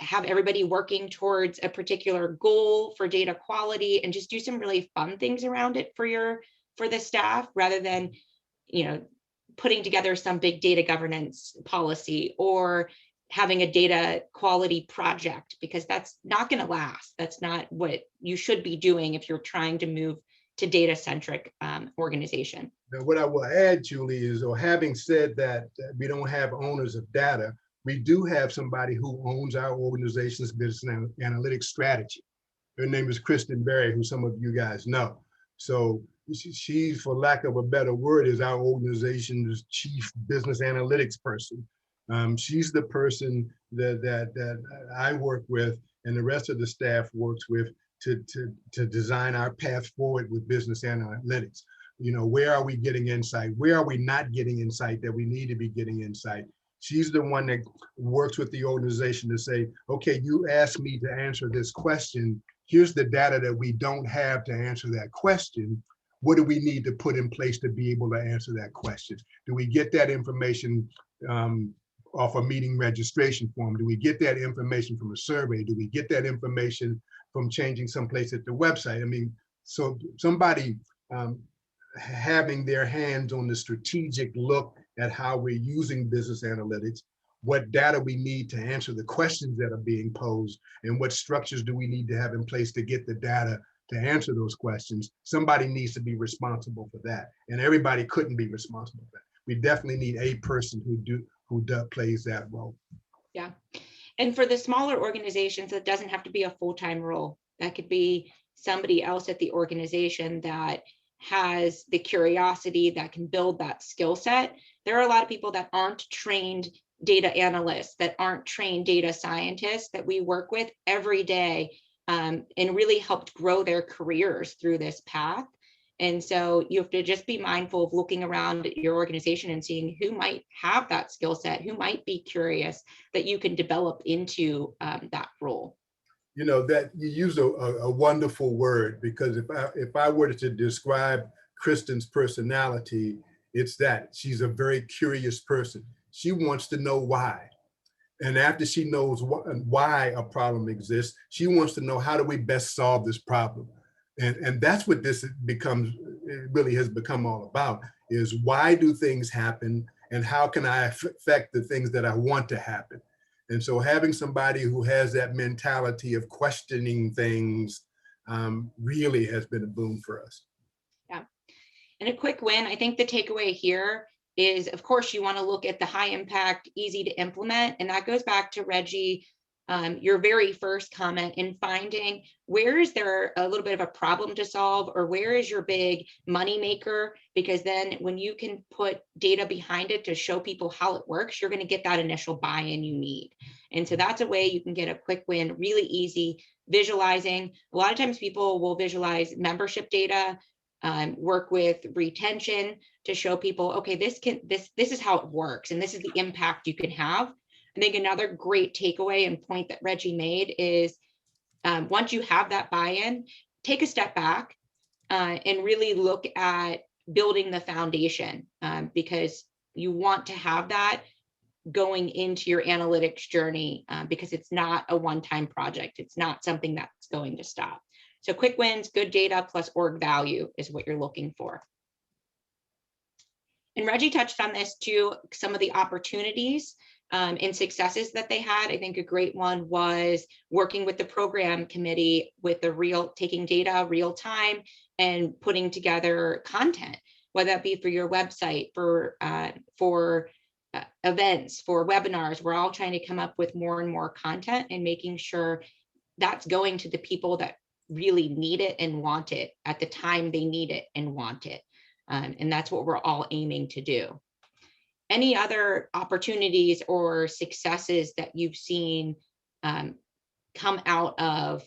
have everybody working towards a particular goal for data quality and just do some really fun things around it for the staff rather than, putting together some big data governance policy or having a data quality project, because that's not going to last. That's not what you should be doing if you're trying to move to data-centric organization. Now, what I will add, Julie, is, or having said that we don't have owners of data, we do have somebody who owns our organization's business analytics strategy. Her name is Kristen Berry, who some of you guys know. So she, for lack of a better word, is our organization's chief business analytics person. She's the person that I work with and the rest of the staff works with to design our path forward with business analytics. Where are we getting insight? Where are we not getting insight that we need to be getting insight? She's the one that works with the organization to say, okay, you asked me to answer this question. Here's the data that we don't have to answer that question. What do we need to put in place to be able to answer that question? Do we get that information off a meeting registration form? Do we get that information from a survey? Do we get that information from changing someplace at the website? I mean, so somebody having their hands on the strategic look at how we're using business analytics, what data we need to answer the questions that are being posed, and what structures do we need to have in place to get the data to answer those questions. Somebody needs to be responsible for that. And everybody couldn't be responsible for that. We definitely need a person who plays that role. Yeah. And for the smaller organizations, it doesn't have to be a full-time role. That could be somebody else at the organization that has the curiosity, that can build that skill set. There are a lot of people that aren't trained data analysts, that aren't trained data scientists that we work with every day and really helped grow their careers through this path. And so you have to just be mindful of looking around at your organization and seeing who might have that skill set, who might be curious that you can develop into that role. That you use a wonderful word, because if I were to describe Kristen's personality, it's that she's a very curious person. She wants to know why. And after she knows why a problem exists, she wants to know, how do we best solve this problem? And that's what this really has become all about, is why do things happen and how can I affect the things that I want to happen? And so having somebody who has that mentality of questioning things really has been a boon for us. Yeah. And a quick win, I think the takeaway here is, of course, you want to look at the high impact, easy to implement. And that goes back to Reggie your very first comment in finding where is there a little bit of a problem to solve, or where is your big money maker? Because then when you can put data behind it to show people how it works, you're going to get that initial buy-in you need. And so that's a way you can get a quick win, really easy. Visualizing. A lot of times people will visualize membership data, work with retention to show people, okay, this is how it works, and this is the impact you can have. I think another great takeaway and point that Reggie made is once you have that buy-in, take a step back and really look at building the foundation, because you want to have that going into your analytics journey, because it's not a one-time project. It's not something that's going to stop. So quick wins, good data plus org value is what you're looking for. And Reggie touched on this too, some of the opportunities and successes that they had. I think a great one was working with the program committee with the taking data real time and putting together content, whether that be for your website, for events, for webinars. We're all trying to come up with more and more content and making sure that's going to the people that really need it and want it at the time they need it and want it. And that's what we're all aiming to do. Any other opportunities or successes that you've seen come out of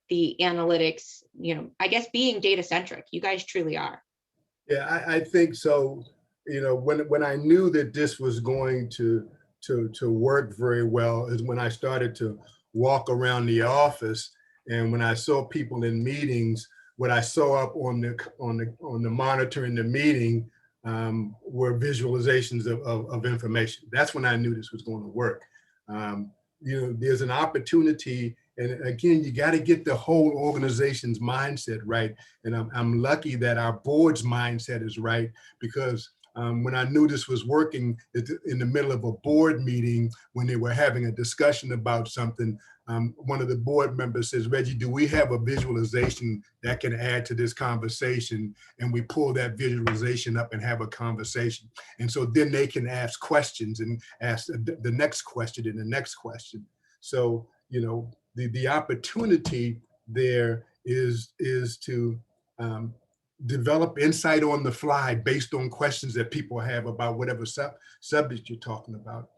the analytics, I guess being data centric? You guys truly are. Yeah, I think so. When I knew that this was going to work very well is when I started to walk around the office, and when I saw people in meetings, what I saw up on the monitor in the meeting were visualizations of information. That's when I knew this was going to work. There's an opportunity, and again, you got to get the whole organization's mindset right. And I'm lucky that our board's mindset is right, because when I knew this was working in the middle of a board meeting, when they were having a discussion about something, one of the board members says, Reggie, do we have a visualization that can add to this conversation? And we pull that visualization up and have a conversation. And so then they can ask questions and ask the next question and the next question. So, the opportunity there is to develop insight on the fly based on questions that people have about whatever subject you're talking about.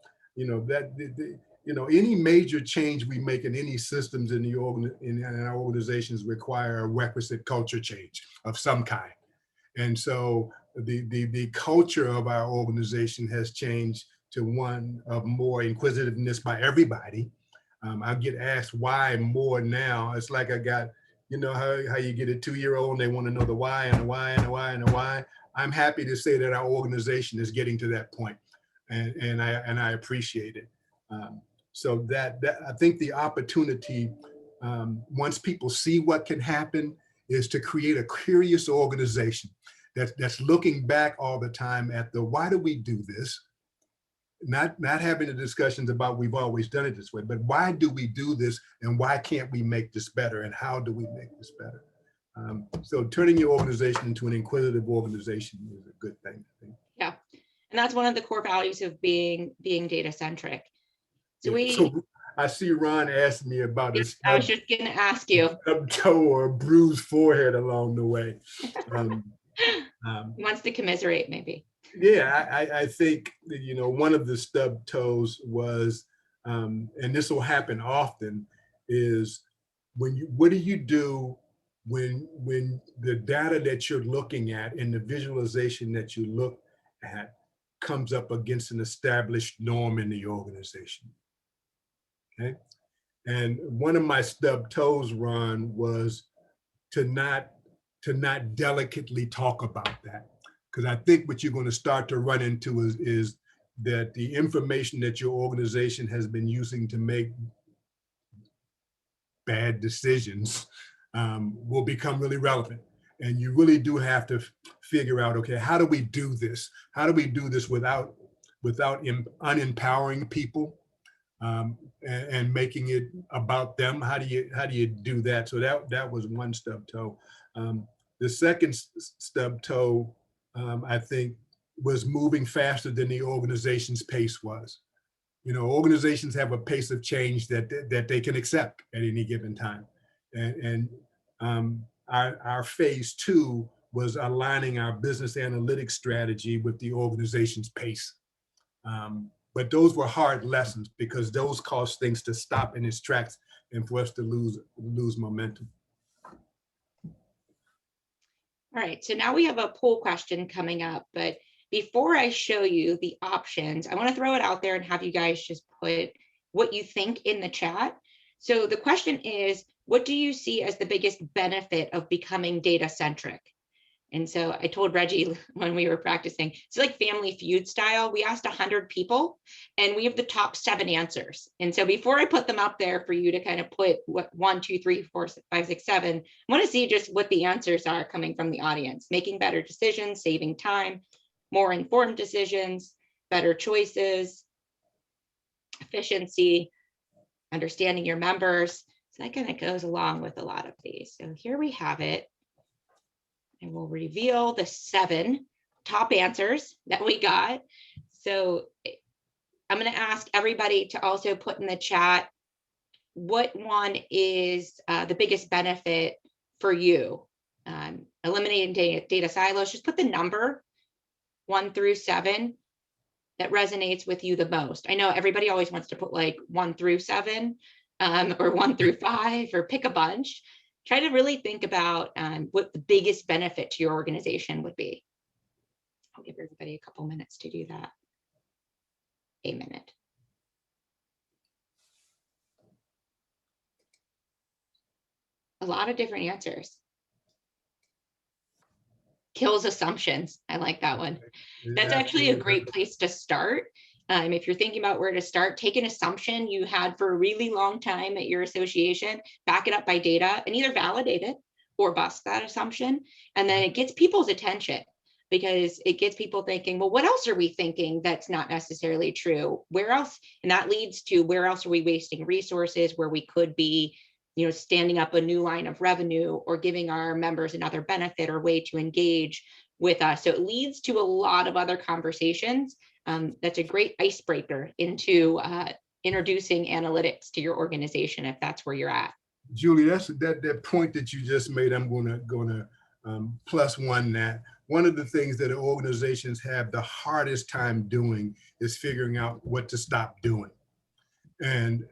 Any major change we make in any systems in our organizations require a requisite culture change of some kind. And so the culture of our organization has changed to one of more inquisitiveness by everybody. I get asked why more now. It's like I got, how you get a 2-year-old and they want to know the why and the why and the why and the why. I'm happy to say that our organization is getting to that point, and I appreciate it. So that I think the opportunity, once people see what can happen, is to create a curious organization that's looking back all the time at the why do we do this? Not having the discussions about we've always done it this way, but why do we do this, and why can't we make this better, and how do we make this better? So turning your organization into an inquisitive organization is a good thing, I think. Yeah, and that's one of the core values of being data centric. So I see Ron asked me about this. I was just going to ask you. Stub toe or bruised forehead along the way. He wants to commiserate, maybe. Yeah, I think one of the stub toes was, and this will happen often, is what do you do when the data that you're looking at and the visualization that you look at comes up against an established norm in the organization? Okay, and one of my stub toes, Ron, was to not delicately talk about that. Because I think what you're going to start to run into is that the information that your organization has been using to make bad decisions will become really relevant. And you really do have to figure out, okay, how do we do this? How do we do this without unempowering people and making it about them? How do you do that? So that was one stub toe. The second stub toe, I think, was moving faster than the organization's pace was. Organizations have a pace of change that they can accept at any given time. And our phase 2 was aligning our business analytics strategy with the organization's pace. But those were hard lessons because those caused things to stop in its tracks and for us to lose momentum. All right, so now we have a poll question coming up, but before I show you the options, I want to throw it out there and have you guys just put what you think in the chat. So the question is, what do you see as the biggest benefit of becoming data-centric? And so I told Reggie when we were practicing, it's like Family Feud style. We asked 100 people and we have the top 7 answers. And so before I put them up there for you to kind of put what 1, 2, 3, 4, 5, 6, 7, I want to see just what the answers are coming from the audience. Making better decisions, saving time, more informed decisions, better choices, efficiency, understanding your members. So that kind of goes along with a lot of these. So here we have it. And we'll reveal the 7 top answers that we got. So I'm going to ask everybody to also put in the chat what one is the biggest benefit for you. Eliminating data silos, just put the number 1 through 7 that resonates with you the most. I know everybody always wants to put like 1 through 7 or 1 through 5 or pick a bunch. Try to really think about what the biggest benefit to your organization would be. I'll give everybody a couple minutes to do that. A minute. A lot of different answers. Kills assumptions. I like that one. That's actually a great place to start. If you're thinking about where to start, take an assumption you had for a really long time at your association, back it up by data, and either validate it or bust that assumption. And then it gets people's attention because it gets people thinking, well, what else are we thinking that's not necessarily true? Where else? And that leads to where else are we wasting resources where we could be, standing up a new line of revenue or giving our members another benefit or way to engage with us. So it leads to a lot of other conversations. That's a great icebreaker into introducing analytics to your organization if that's where you're at. Julie, that point that you just made, I'm gonna +1 that. One of the things that organizations have the hardest time doing is figuring out what to stop doing. And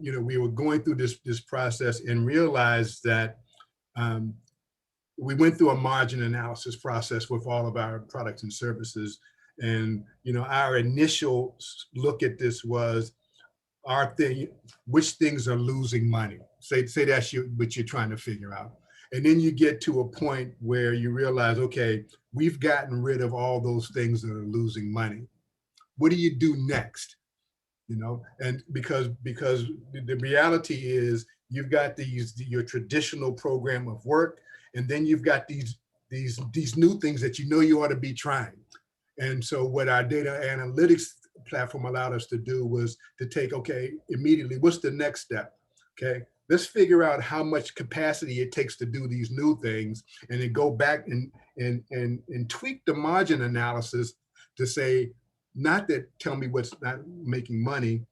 we were going through this process and realized that we went through a margin analysis process with all of our products and services. And our initial look at this was which things are losing money. Say that's what you're trying to figure out. And then you get to a point where you realize, okay, we've gotten rid of all those things that are losing money. What do you do next? And because the reality is you've got your traditional program of work, and then you've got these new things that you ought to be trying. And so what our data analytics platform allowed us to do was to take, okay, immediately, what's the next step? Okay, let's figure out how much capacity it takes to do these new things, and then go back and tweak the margin analysis to say, not that tell me what's not making money.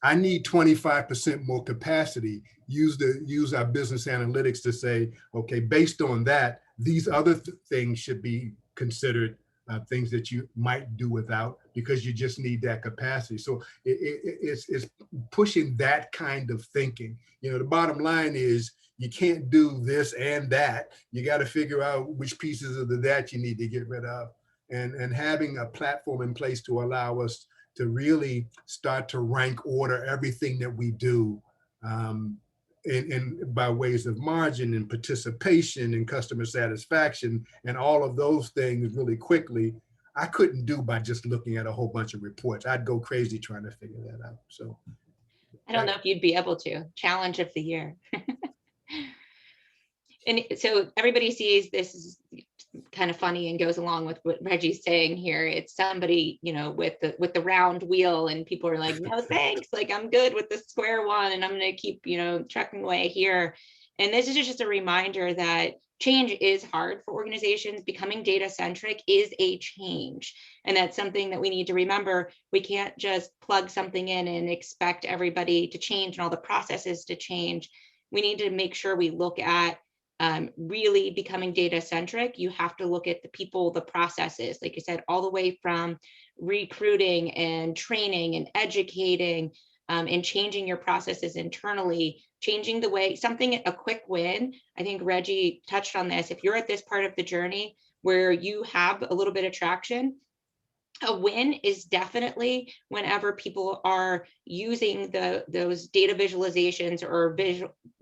I need 25% more capacity. Use our business analytics to say, okay, based on that, these other things should be considered things that you might do without because you just need that capacity. So it's pushing that kind of thinking. The bottom line is you can't do this and that. You got to figure out which pieces of that you need to get rid of. And having a platform in place to allow us to really start to rank order everything that we do by ways of margin and participation and customer satisfaction and all of those things really quickly, I couldn't do by just looking at a whole bunch of reports. I'd go crazy trying to figure that out. So I don't know if you'd be able to. Challenge of the year. And so everybody sees this is kind of funny and goes along with what Reggie's saying here. It's somebody, with the round wheel, and people are like, no, thanks. Like, I'm good with the square one, and I'm going to keep, trucking away here. And this is just a reminder that change is hard for organizations. Becoming data-centric is a change. And that's something that we need to remember. We can't just plug something in and expect everybody to change and all the processes to change. We need to make sure we look at really becoming data-centric. You have to look at the people, the processes, like I said, all the way from recruiting and training and educating, and changing your processes internally, changing the way, a quick win. I think Reggie touched on this. If you're at this part of the journey where you have a little bit of traction, a win is definitely whenever people are using those data visualizations or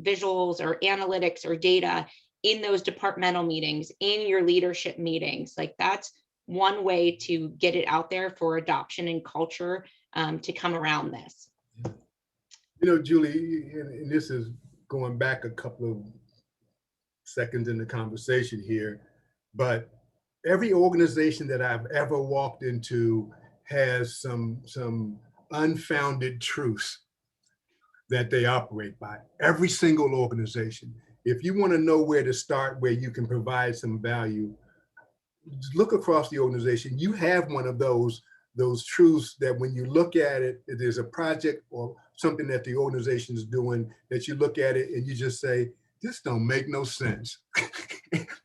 visuals or analytics or data in those departmental meetings, in your leadership meetings. Like, that's one way to get it out there for adoption and culture to come around this. You know, Julie, and this is going back a couple of seconds in the conversation here, but every organization that I've ever walked into has some unfounded truths that they operate by. Every single organization. If you want to know where to start, where you can provide some value, look across the organization. You have one of those truths that when you look at it, if there's a project or something that the organization is doing, that you look at it and you just say, this don't make no sense.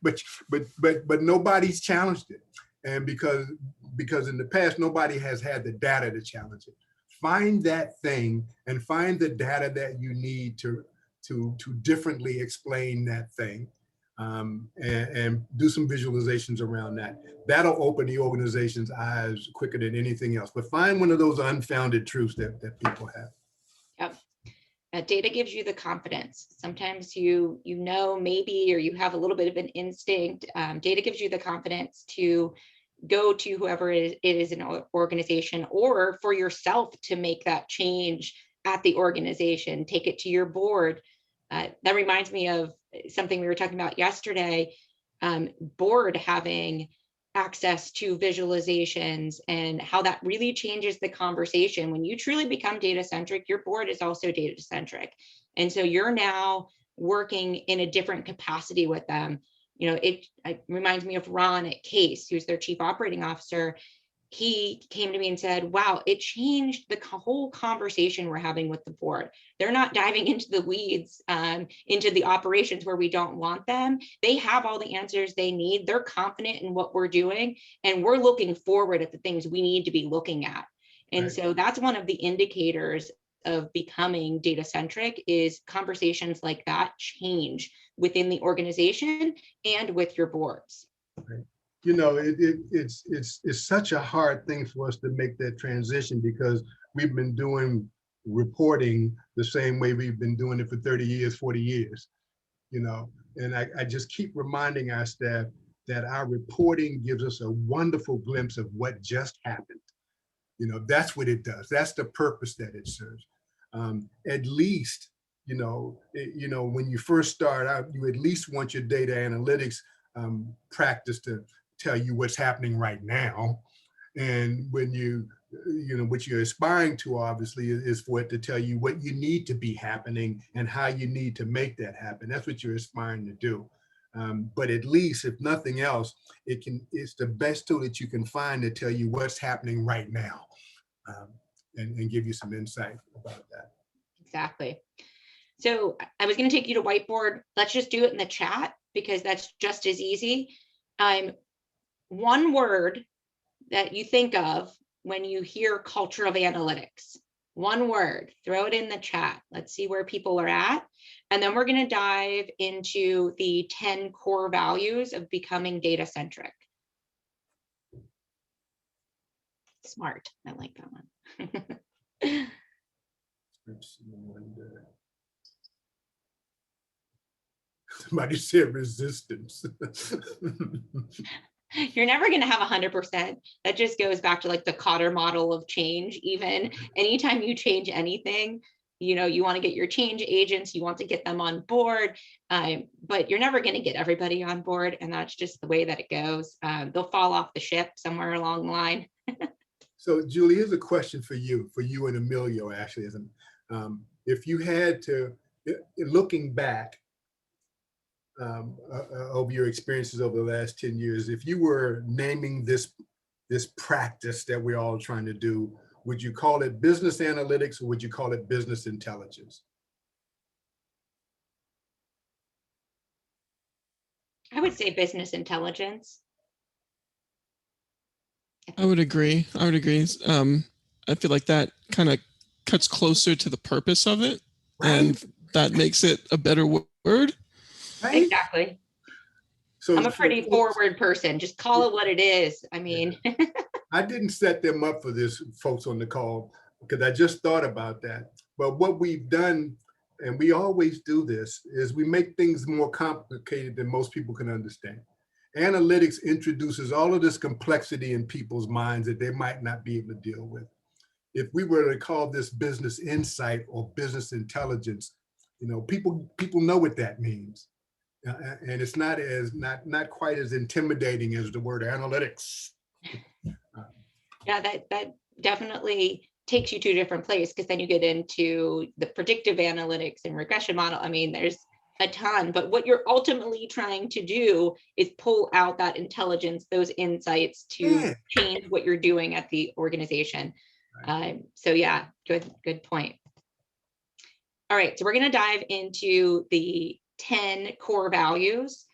but nobody's challenged it. And because in the past, nobody has had the data to challenge it. Find that thing and find the data that you need to differently explain that thing. And do some visualizations around that. That'll open the organization's eyes quicker than anything else. But find one of those unfounded truths that people have. Yep. Data gives you the confidence. Sometimes you know maybe, or you have a little bit of an instinct. Data gives you the confidence to go to whoever it is in an organization, or for yourself to make that change at the organization. Take it to your board. That reminds me of something we were talking about yesterday, board having access to visualizations and how that really changes the conversation. When you truly become data-centric, your board is also data-centric. And so you're now working in a different capacity with them. You know, it reminds me of Ron at Kpis, who's their chief operating officer. He came to me and said, wow, it changed the whole conversation we're having with the board. They're not diving into the weeds, into the operations where we don't want them. They have all the answers they need. They're confident in what we're doing, and we're looking forward at the things we need to be looking at. And right. So that's one of the indicators of becoming data-centric, is conversations like that change within the organization and with your boards. Right. You know, it's such a hard thing for us to make that transition, because we've been doing reporting the same way we've been doing it for 30 years, 40 years, you know, and I just keep reminding our staff that our reporting gives us a wonderful glimpse of what just happened. You know, that's what it does. That's the purpose that it serves. At least, you know, when you first start out, you at least want your data analytics practice to tell you what's happening right now. And when what you're aspiring to, obviously, is for it to tell you what you need to be happening and how you need to make that happen. That's what you're aspiring to do. But at least, if nothing else, it's the best tool that you can find to tell you what's happening right now, and give you some insight about that. Exactly. So I was going to take you to whiteboard. Let's just do it in the chat, because that's just as easy. One word that you think of when you hear culture of analytics. One word, throw it in the chat. Let's see where people are at. And then we're going to dive into the 10 core values of becoming data-centric. Smart. I like that one. Somebody said resistance. You're never going to have 100%. That just goes back to like the Cotter model of change. Even anytime you change anything, you know, you want to get your change agents, you want to get them on board, but you're never going to get everybody on board. And that's just the way that it goes. They'll fall off the ship somewhere along the line. So Julie, here's a question for you and Emilio, actually. If you had to, looking back, of your experiences over the last 10 years, if you were naming this practice that we're all trying to do, would you call it business analytics or would you call it business intelligence? I would say business intelligence. I would agree. I feel like that kind of cuts closer to the purpose of it, Right. and that makes it a better word. Right? Exactly. So I'm a pretty forward person. Just call it what it is. I mean, I didn't set them up for this, folks on the call, because I just thought about that. But what we've done, and we always do this, is we make things more complicated than most people can understand. Analytics introduces all of this complexity in people's minds that they might not be able to deal with. If we were to call this business insight or business intelligence, people know what that means. And it's not quite as intimidating as the word analytics. Yeah, that definitely takes you to a different place, because then you get into the predictive analytics and regression model. I mean, there's a ton, but what you're ultimately trying to do is pull out that intelligence, those insights to change what you're doing at the organization. So yeah, good point. All right, so we're going to dive into the 10 core values.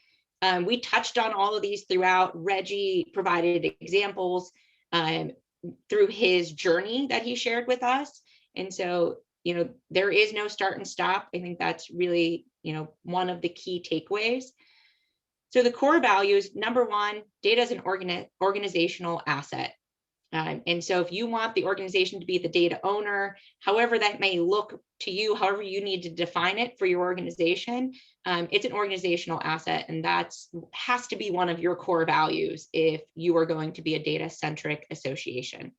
We touched on all of these throughout. Reggie provided examples through his journey that he shared with us. And so, there is no start and stop. I think that's really, one of the key takeaways. So the core values, number one, data is an organizational asset. And so if you want the organization to be the data owner, however that may look to you, however you need to define it for your organization, it's an organizational asset, and has to be one of your core values if you are going to be a data-centric association.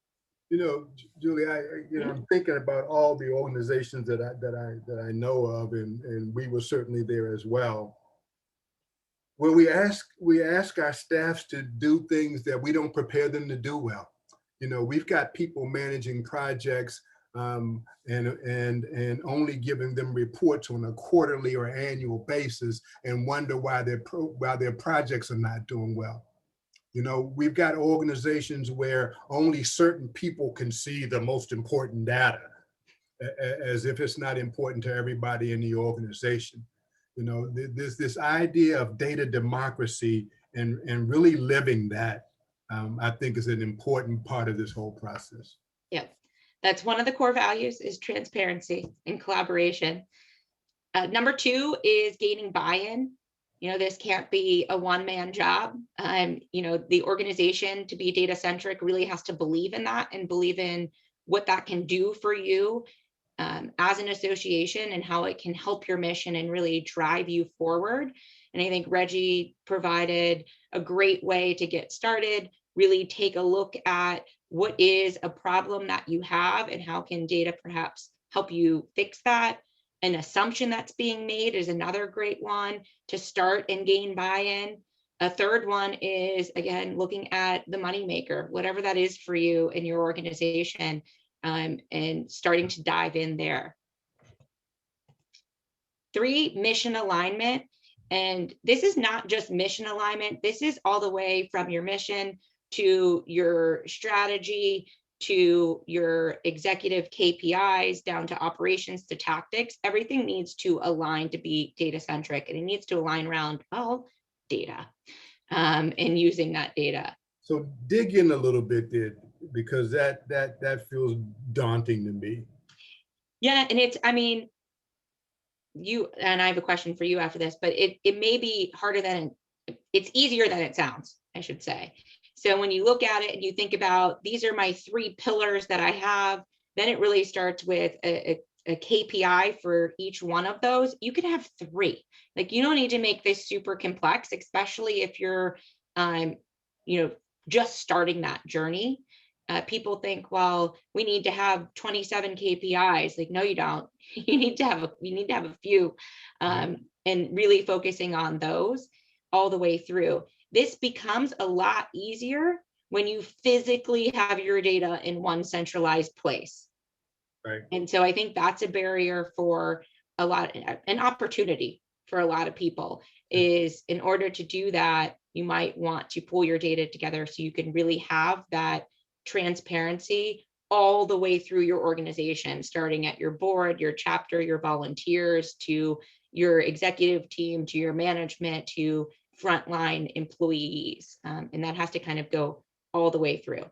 Julie, I'm thinking about all the organizations that I know of, and we were certainly there as well, where we ask our staffs to do things that we don't prepare them to do well. We've got people managing projects and only giving them reports on a quarterly or annual basis, and wonder why their projects are not doing well. We've got organizations where only certain people can see the most important data, as if it's not important to everybody in the organization. There's this idea of data democracy, and really living that, I think, is an important part of this whole process. Yeah, that's one of the core values, is transparency and collaboration. Number two is gaining buy-in. This can't be a one-man job. The organization, to be data-centric, really has to believe in that and believe in what that can do for you as an association, and how it can help your mission and really drive you forward. And I think Reggie provided a great way to get started. Really take a look at what is a problem that you have, and how can data perhaps help you fix that. An assumption that's being made is another great one to start and gain buy-in. A third one is, again, looking at the moneymaker, whatever that is for you in your organization, and starting to dive in there. 3, mission alignment. And this is not just mission alignment. This is all the way from your mission to your strategy, to your executive KPIs, down to operations, to tactics. Everything needs to align to be data-centric, and it needs to align around, data, and using that data. So dig in a little bit there, because that feels daunting to me. Yeah, and you and I have a question for you after this, but it may be harder it's easier than it sounds, I should say. So when you look at it and you think about, these are my 3 pillars that I have, then it really starts with a KPI for each one of those. You could have 3. Like, you don't need to make this super complex, especially if you're, just starting that journey. People think, well, we need to have 27 KPIs. Like, no, you don't. You need to have a few, and really focusing on those all the way through. This becomes a lot easier when you physically have your data in one centralized place. Right. And so I think that's a barrier for an opportunity for a lot of people is, in order to do that, you might want to pull your data together so you can really have that transparency all the way through your organization, starting at your board, your chapter, your volunteers, to your executive team, to your management, to frontline employees. And that has to kind of go all the way through.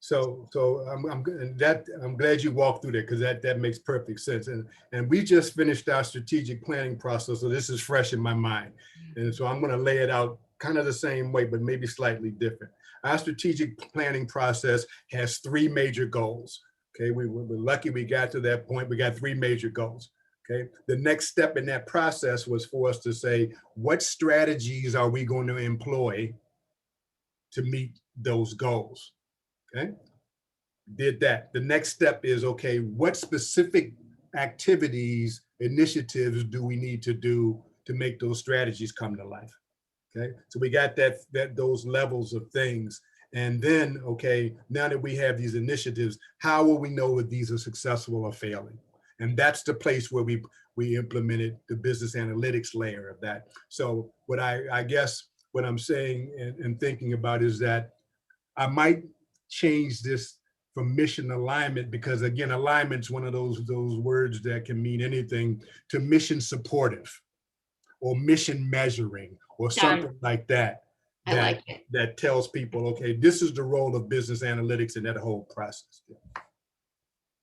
So I'm glad you walked through that, because that makes perfect sense. And we just finished our strategic planning process, so this is fresh in my mind. And so I'm going to lay it out kind of the same way, but maybe slightly different. Our strategic planning process has 3 major goals. Okay, we're lucky we got to that point. We got 3 major goals. Okay, the next step in that process was for us to say, what strategies are we going to employ to meet those goals? Okay, did that. The next step is, okay, what specific activities, initiatives do we need to do to make those strategies come to life? Okay, so we got those levels of things. And then, okay, now that we have these initiatives, how will we know if these are successful or failing? And that's the place where we implemented the business analytics layer of that. So what I guess what I'm saying and thinking about is that I might change this from mission alignment, because again, alignment's one of those words that can mean anything, to mission supportive or mission measuring or something like that. I like it. That tells people, okay, this is the role of business analytics in that whole process.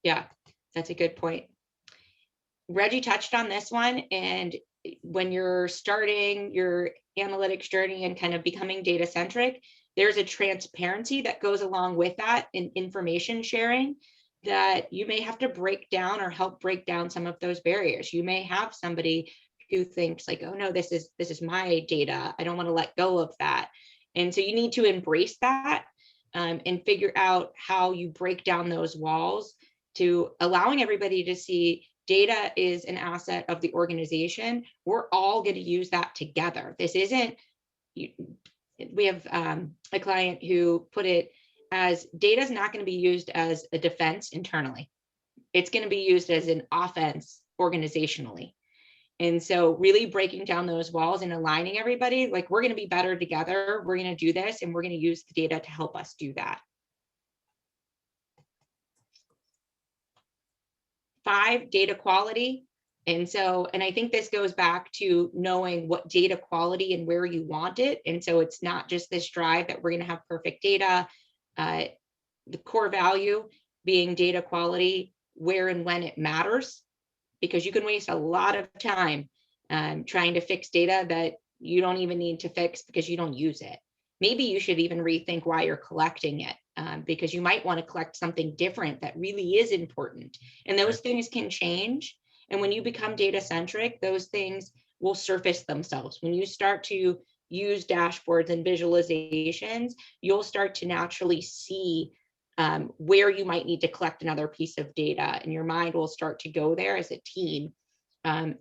Yeah, that's a good point. Reggie touched on this one, and when you're starting your analytics journey and kind of becoming data centric, there's a transparency that goes along with that in information sharing that you may have to break down or help break down some of those barriers. You may have somebody who thinks like, oh no, this is my data, I don't want to let go of that. And so you need to embrace that and figure out how you break down those walls to allowing everybody to see data is an asset of the organization. We're all going to use that together. This isn't, we have a client who put it as, data is not going to be used as a defense internally. It's going to be used as an offense organizationally. And so really breaking down those walls and aligning everybody, like, we're going to be better together. We're going to do this, and we're going to use the data to help us do that. 5, data quality. And I think this goes back to knowing what data quality and where you want it. And so it's not just this drive that we're going to have perfect data. The core value being data quality, where and when it matters, because you can waste a lot of time trying to fix data that you don't even need to fix because you don't use it. Maybe you should even rethink why you're collecting it, because you might want to collect something different that really is important. And those things can change. And when you become data centric, those things will surface themselves. When you start to use dashboards and visualizations, you'll start to naturally see where you might need to collect another piece of data, and your mind will start to go there as a team,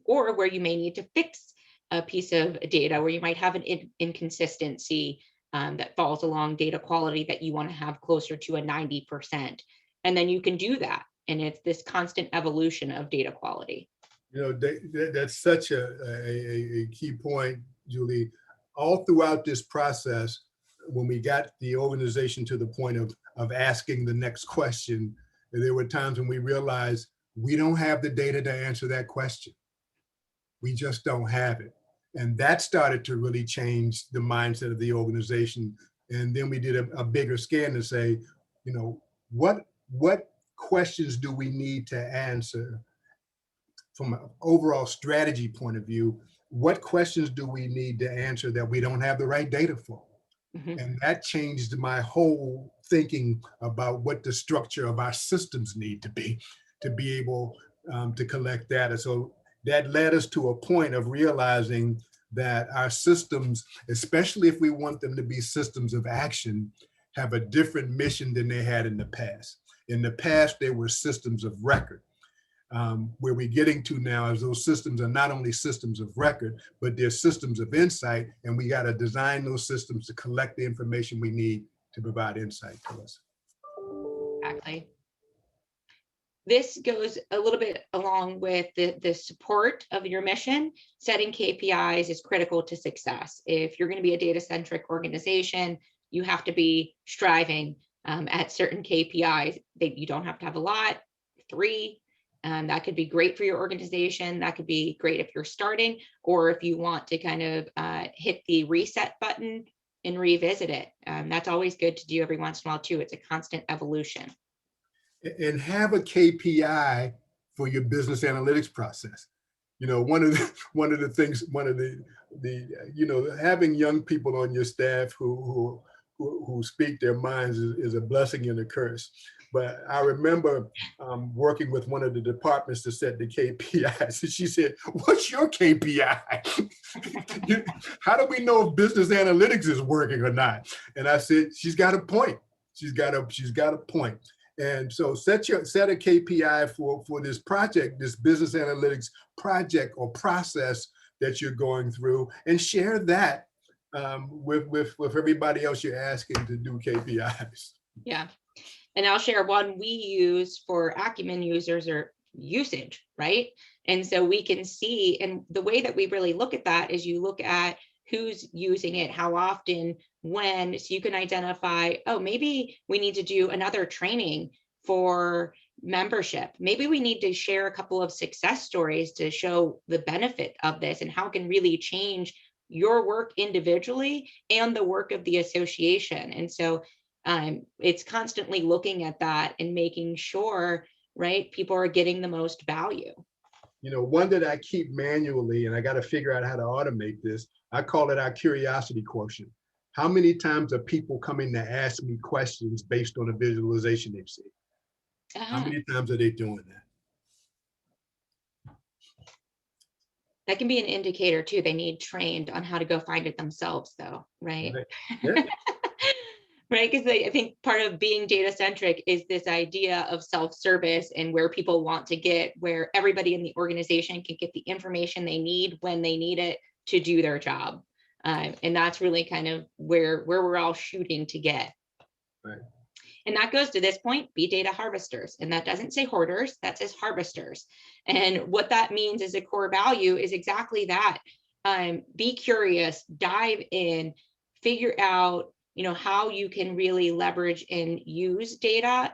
or where you may need to fix a piece of data where you might have an inconsistency that falls along data quality that you want to have closer to a 90%. And then you can do that. And it's this constant evolution of data quality. You know, that's such a key point, Julie. All throughout this process, when we got the organization to the point of asking the next question, there were times when we realized we don't have the data to answer that question. We just don't have it. And that started to really change the mindset of the organization. And then we did a bigger scan to say, you know, what questions do we need to answer from an overall strategy point of view? What questions do we need to answer that we don't have the right data for? Mm-hmm. And that changed my whole thinking about what the structure of our systems need to be able to collect data. So that led us to a point of realizing that our systems, especially if we want them to be systems of action, have a different mission than they had in the past. In the past, they were systems of record. Where we're getting to now is those systems are not only systems of record, but they're systems of insight, and we got to design those systems to collect the information we need to provide insight to us. Exactly. this goes a little bit along with the support of your mission. Setting KPIs is critical to success. If you're going to be a data-centric organization, you have to be striving at certain KPIs. You don't have to have a lot, 3. That could be great for your organization. That could be great if you're starting, or if you want to kind of hit the reset button and revisit it. That's always good to do every once in a while too. It's a constant evolution. And have a KPI for your business analytics process. You know, one of the things, you know, having young people on your staff who speak their minds is a blessing and a curse. But I remember working with one of the departments to set the KPIs, and she said, "What's your KPI? How do we know if business analytics is working or not?" And I said, "She's got a point. She's got a point." And so set a KPI for this project, this business analytics project or process that you're going through, and share that with everybody else you're asking to do KPIs. Yeah. And I'll share one we use for Acumen users, or usage, right? And so we can see, and the way that we really look at that is you look at who's using it, how often, when, so you can identify, oh, maybe we need to do another training for membership. Maybe we need to share a couple of success stories to show the benefit of this and how it can really change your work individually and the work of the association. And so it's constantly looking at that and making sure, right, people are getting the most value. You know, one that I keep manually, and I got to figure out how to automate this, I call it our curiosity quotient. How many times are people coming to ask me questions based on a visualization they've seen? How many times are they doing that? That can be an indicator too. They need trained on how to go find it themselves though, right? Yeah. Right, because I think part of being data-centric is this idea of self-service and where people want to get, where everybody in the organization can get the information they need when they need it to do their job. And that's really kind of where we're all shooting to get. Right. And that goes to this point, be data harvesters. And that doesn't say hoarders, that says harvesters. And what that means as a core value is exactly that. Be curious, dive in, figure out, you know, how you can really leverage and use data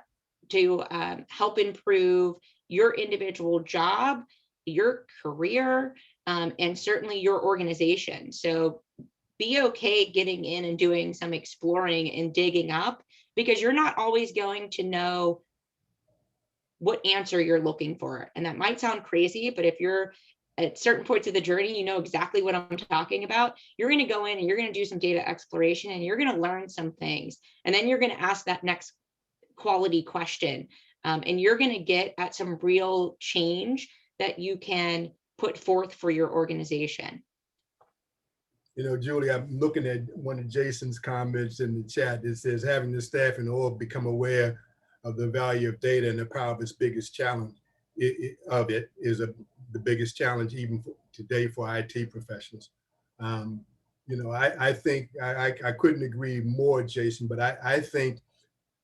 to help improve your individual job, your career, and certainly your organization. So be okay getting in and doing some exploring and digging up, because you're not always going to know what answer you're looking for. And that might sound crazy, but if you're at certain points of the journey, you know exactly what I'm talking about. You're going to go in and you're going to do some data exploration and you're going to learn some things. And then you're going to ask that next quality question. And you're going to get at some real change that you can put forth for your organization. You know, Julie, I'm looking at one of Jason's comments in the chat that says having the staff and all become aware of the value of data and the power of its biggest challenge the biggest challenge even today for IT professionals. You know, I think I couldn't agree more, Jason, but I think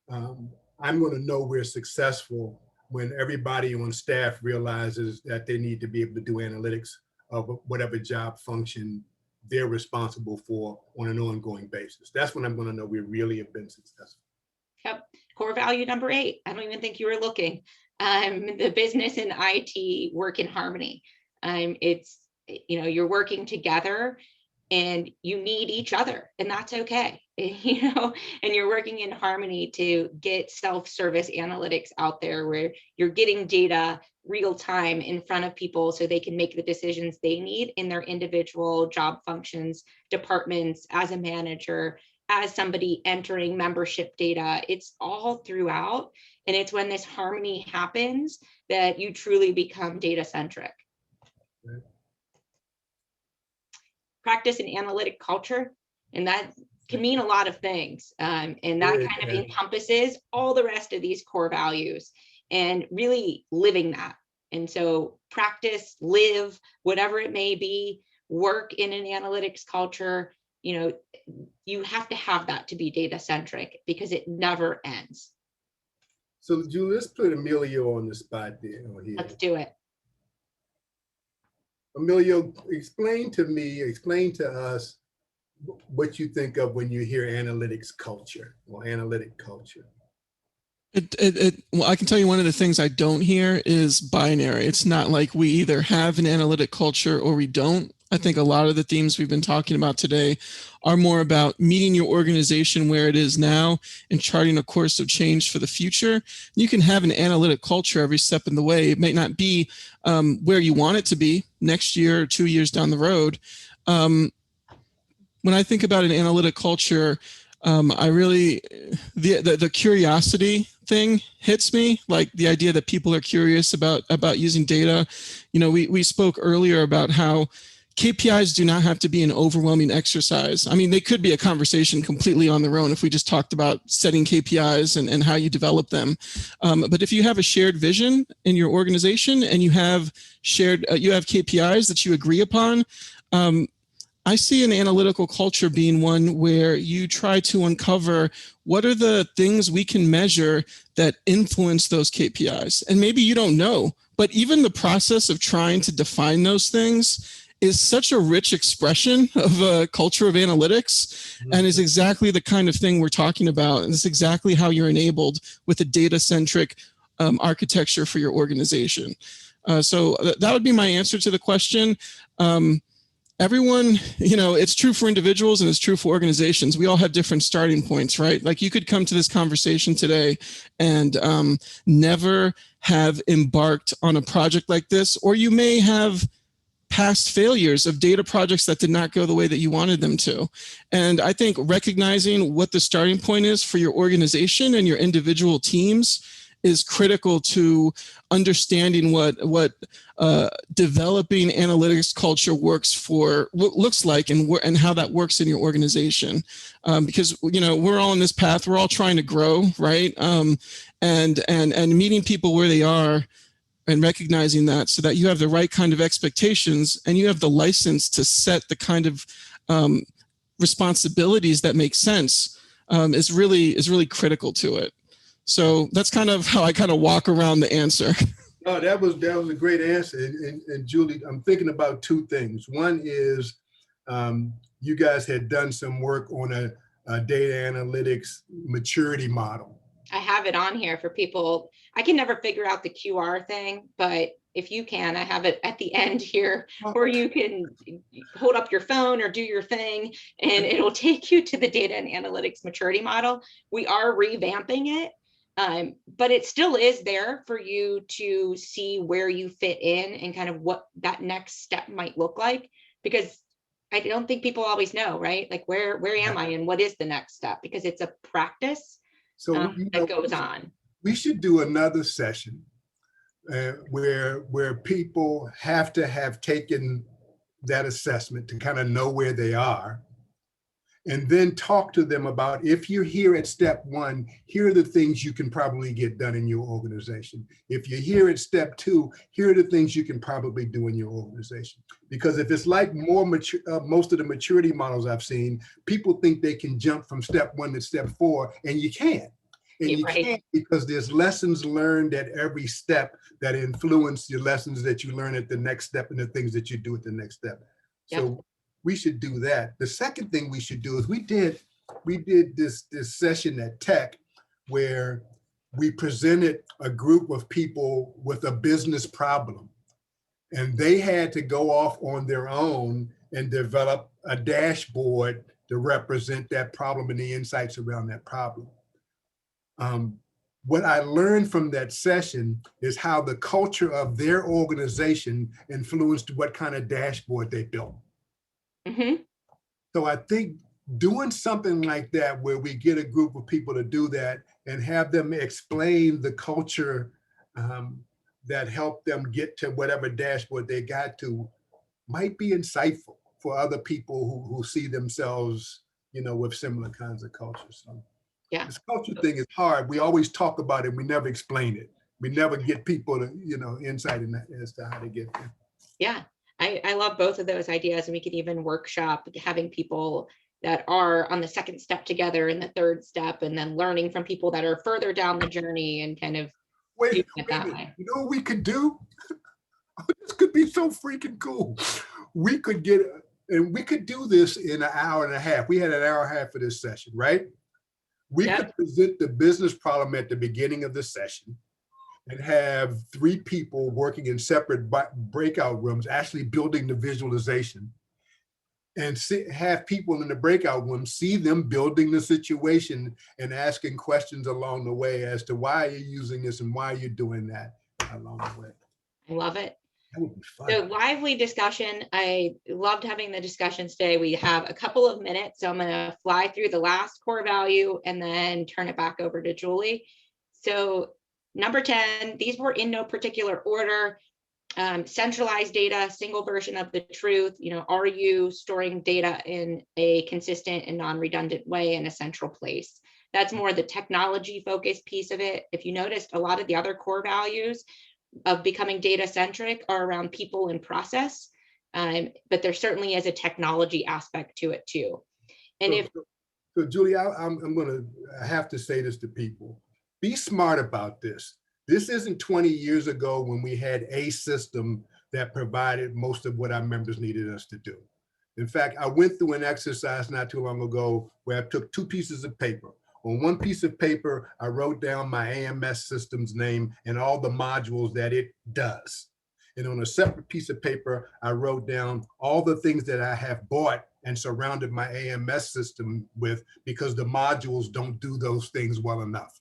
I'm going to know we're successful when everybody on staff realizes that they need to be able to do analytics of whatever job function they're responsible for on an ongoing basis. That's when I'm going to know we really have been successful. Yep. Core value number 8. I don't even think you were looking. The business and IT work in harmony. It's, you know, you're working together and you need each other, and that's okay, you know, and you're working in harmony to get self-service analytics out there where you're getting data real time in front of people so they can make the decisions they need in their individual job functions, departments, as a manager, as somebody entering membership data. It's all throughout. And it's when this harmony happens that you truly become data-centric. Right. Practice an analytic culture, and that can mean a lot of things. And that kind of encompasses all the rest of these core values and really living that. And so practice, live, whatever it may be, work in an analytics culture. You know, you have to have that to be data-centric because it never ends. So Julie, let's put Emilio on the spot there. Here. Let's do it. Emilio, explain to us what you think of when you hear analytics culture or analytic culture. Well, I can tell you one of the things I don't hear is binary. It's not like we either have an analytic culture or we don't. I think a lot of the themes we've been talking about today are more about meeting your organization where it is now and charting a course of change for the future. You can have an analytic culture every step in the way. It may not be where you want it to be next year or 2 years down the road. When I think about an analytic culture, I really, the curiosity thing hits me, like the idea that people are curious about using data. You know, we spoke earlier about how KPIs do not have to be an overwhelming exercise. I mean, they could be a conversation completely on their own if we just talked about setting KPIs and how you develop them. But if you have a shared vision in your organization and you have KPIs that you agree upon, I see an analytical culture being one where you try to uncover what are the things we can measure that influence those KPIs. And maybe you don't know, but even the process of trying to define those things is such a rich expression of a culture of analytics, and is exactly the kind of thing we're talking about. And it's exactly how you're enabled with a data-centric architecture for your organization. So that would be my answer to the question. Everyone, you know, it's true for individuals and it's true for organizations. We all have different starting points, right? Like you could come to this conversation today and never have embarked on a project like this, or you may have past failures of data projects that did not go the way that you wanted them to. And I think recognizing what the starting point is for your organization and your individual teams is critical to understanding what developing analytics culture looks like and how that works in your organization. Because, you know, we're all on this path, we're all trying to grow, right? And meeting people where they are and recognizing that, so that you have the right kind of expectations and you have the license to set the kind of responsibilities that make sense is really critical to it. So that's kind of how I kind of walk around the answer. No, that was a great answer. And Julie, I'm thinking about two things. One is you guys had done some work on a data analytics maturity model. I have it on here for people. I can never figure out the QR thing, but if you can, I have it at the end here, or you can hold up your phone or do your thing and it'll take you to the data and analytics maturity model. We are revamping it, but it still is there for you to see where you fit in and kind of what that next step might look like, because I don't think people always know, right? Like where am I and what is the next step? Because it's a practice that goes on. We should do another session where people have to have taken that assessment to kind of know where they are, and then talk to them about, if you're here at step one, here are the things you can probably get done in your organization. If you're here at step two, here are the things you can probably do in your organization. Because if it's like most of the maturity models I've seen, people think they can jump from step one to step four, and you can't. And you can't, because there's lessons learned at every step that influence the lessons that you learn at the next step and the things that you do at the next step. So we should do that. The second thing we should do is we did this session at Tech where we presented a group of people with a business problem, and they had to go off on their own and develop a dashboard to represent that problem and the insights around that problem. What I learned from that session is how the culture of their organization influenced what kind of dashboard they built. Mm-hmm. So I think doing something like that, where we get a group of people to do that and have them explain the culture that helped them get to whatever dashboard they got to, might be insightful for other people who see themselves, you know, with similar kinds of cultures. So this culture thing is hard. We always talk about it, we never explain it. We never get people to, you know, insight in that as to how to get there. Yeah, I love both of those ideas, and we could even workshop having people that are on the second step together and the third step, and then learning from people that are further down the journey and kind of doing it that way. You know what we could do? This could be so freaking cool. We could do this in an hour and a half. We had an hour and a half for this session, right? We could present the business problem at the beginning of the session and have 3 people working in separate breakout rooms, actually building the visualization, and have people in the breakout room see them building the situation and asking questions along the way as to why you're using this and why you're doing that along the way. I love it. That would be fun. So lively discussion. I loved having the discussions today. We have a couple of minutes, so I'm going to fly through the last core value and then turn it back over to Julie. So number 10, these were in no particular order. Centralized data, single version of the truth. You know, are you storing data in a consistent and non-redundant way in a central place? That's more the technology focused piece of it. If you noticed, a lot of the other core values of becoming data centric are around people and process, but there certainly is a technology aspect to it too. And so Julie, I'm going to have to say this to people: be smart about this. This isn't 20 years ago when we had a system that provided most of what our members needed us to do. In fact, I went through an exercise not too long ago where I took 2 pieces of paper. On one piece of paper, I wrote down my AMS system's name and all the modules that it does. And on a separate piece of paper, I wrote down all the things that I have bought and surrounded my AMS system with, because the modules don't do those things well enough.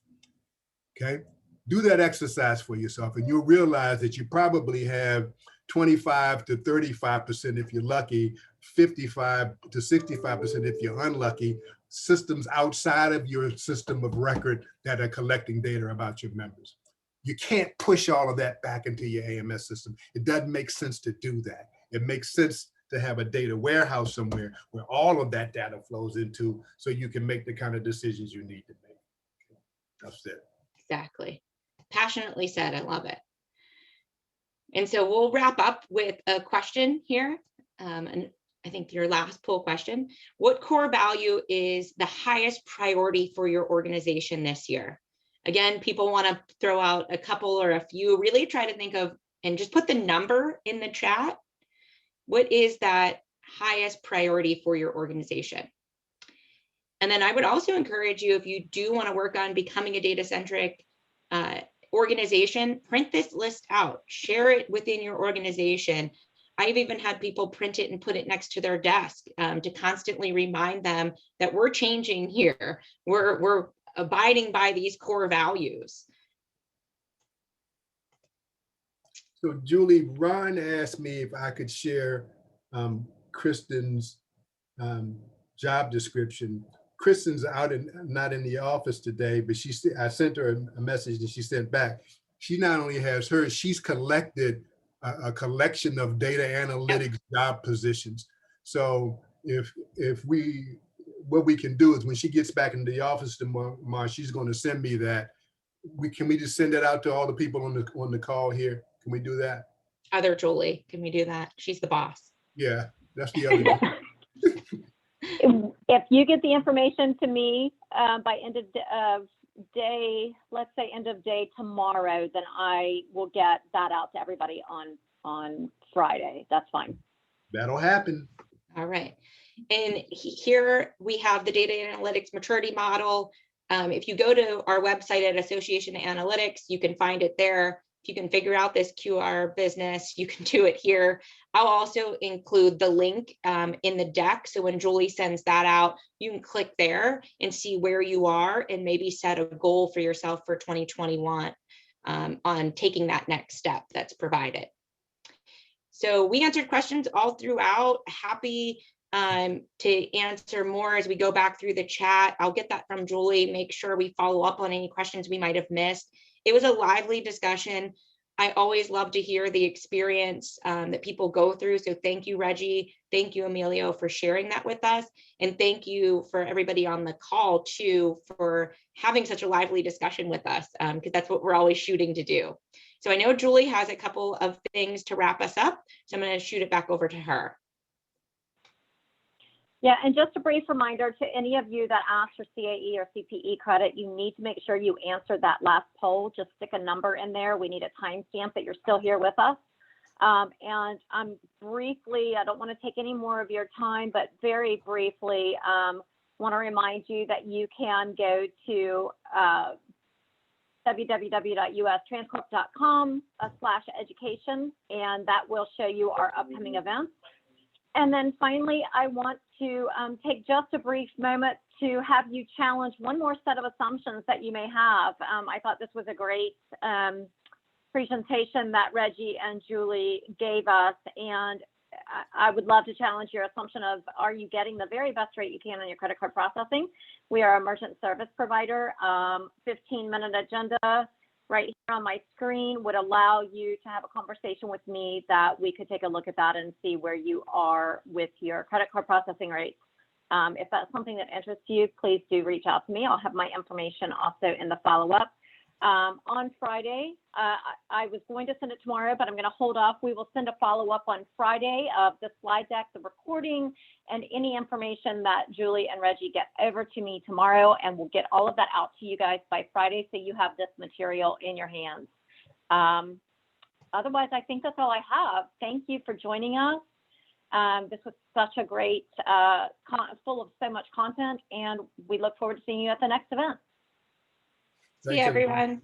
Okay? Do that exercise for yourself, and you'll realize that you probably have 25 to 35%, if you're lucky, 55 to 65% if you're unlucky, systems outside of your system of record that are collecting data about your members. You can't push all of that back into your AMS system. It doesn't make sense to do that. It makes sense to have a data warehouse somewhere where all of that data flows into, so you can make the kind of decisions you need to make. That's it. Exactly. Passionately said. I love it. And so we'll wrap up with a question here. And I think your last poll question: what core value is the highest priority for your organization this year? Again, people want to throw out a couple or a few. Really try to think of, and just put the number in the chat. What is that highest priority for your organization? And then I would also encourage you, if you do want to work on becoming a data-centric organization, print this list out, share it within your organization. I've even had people print it and put it next to their desk to constantly remind them that we're changing here. We're abiding by these core values. So Julie, Ron asked me if I could share Kristen's job description. Kristen's not in the office today, but I sent her a message that she sent back. She not only has hers, she's collected a collection of data analytics job positions. So what we can do is, when she gets back into the office tomorrow, she's going to send me that. Can we just send that out to all the people on the call here? Can we do that? Other Julie, can we do that? She's the boss. Yeah, that's the other one. If you get the information to me by end of day, let's say end of day tomorrow, then I will get that out to everybody on Friday. That's fine. That'll happen. All right. And here we have the data analytics maturity model. If you go to our website at Association Analytics, you can find it there. If you can figure out this QR business, you can do it here. I'll also include the link in the deck. So when Julie sends that out, you can click there and see where you are and maybe set a goal for yourself for 2021 on taking that next step that's provided. So we answered questions all throughout. Happy to answer more as we go back through the chat. I'll get that from Julie, make sure we follow up on any questions we might have missed. It was a lively discussion. I always love to hear the experience that people go through. So thank you, Reggie. Thank you, Emilio, for sharing that with us. And thank you for everybody on the call too, for having such a lively discussion with us, because that's what we're always shooting to do. So I know Julie has a couple of things to wrap us up. So I'm going to shoot it back over to her. Yeah, and just a brief reminder to any of you that asked for CAE or CPE credit, you need to make sure you answer that last poll. Just stick a number in there. We need a timestamp that you're still here with us. And briefly, I don't want to take any more of your time, but very briefly, want to remind you that you can go to www.ustranscript.com/education, and that will show you our upcoming events. And then finally, I want to take just a brief moment to have you challenge one more set of assumptions that you may have. I thought this was a great presentation that Reggie and Julie gave us, and I would love to challenge your assumption of, are you getting the very best rate you can on your credit card processing? We are a merchant service provider. 15-minute agenda right here on my screen would allow you to have a conversation with me that we could take a look at that and see where you are with your credit card processing rates. If that's something that interests you, please do reach out to me. I'll have my information also in the follow-up. On Friday, I was going to send it tomorrow, but I'm going to hold off. We will send a follow-up on Friday of the slide deck, the recording, and any information that Julie and Reggie get over to me tomorrow, and we'll get all of that out to you guys by Friday so you have this material in your hands. Otherwise, I think that's all I have. Thank you for joining us. This was such a great, full of so much content, and we look forward to seeing you at the next event. See you, everyone.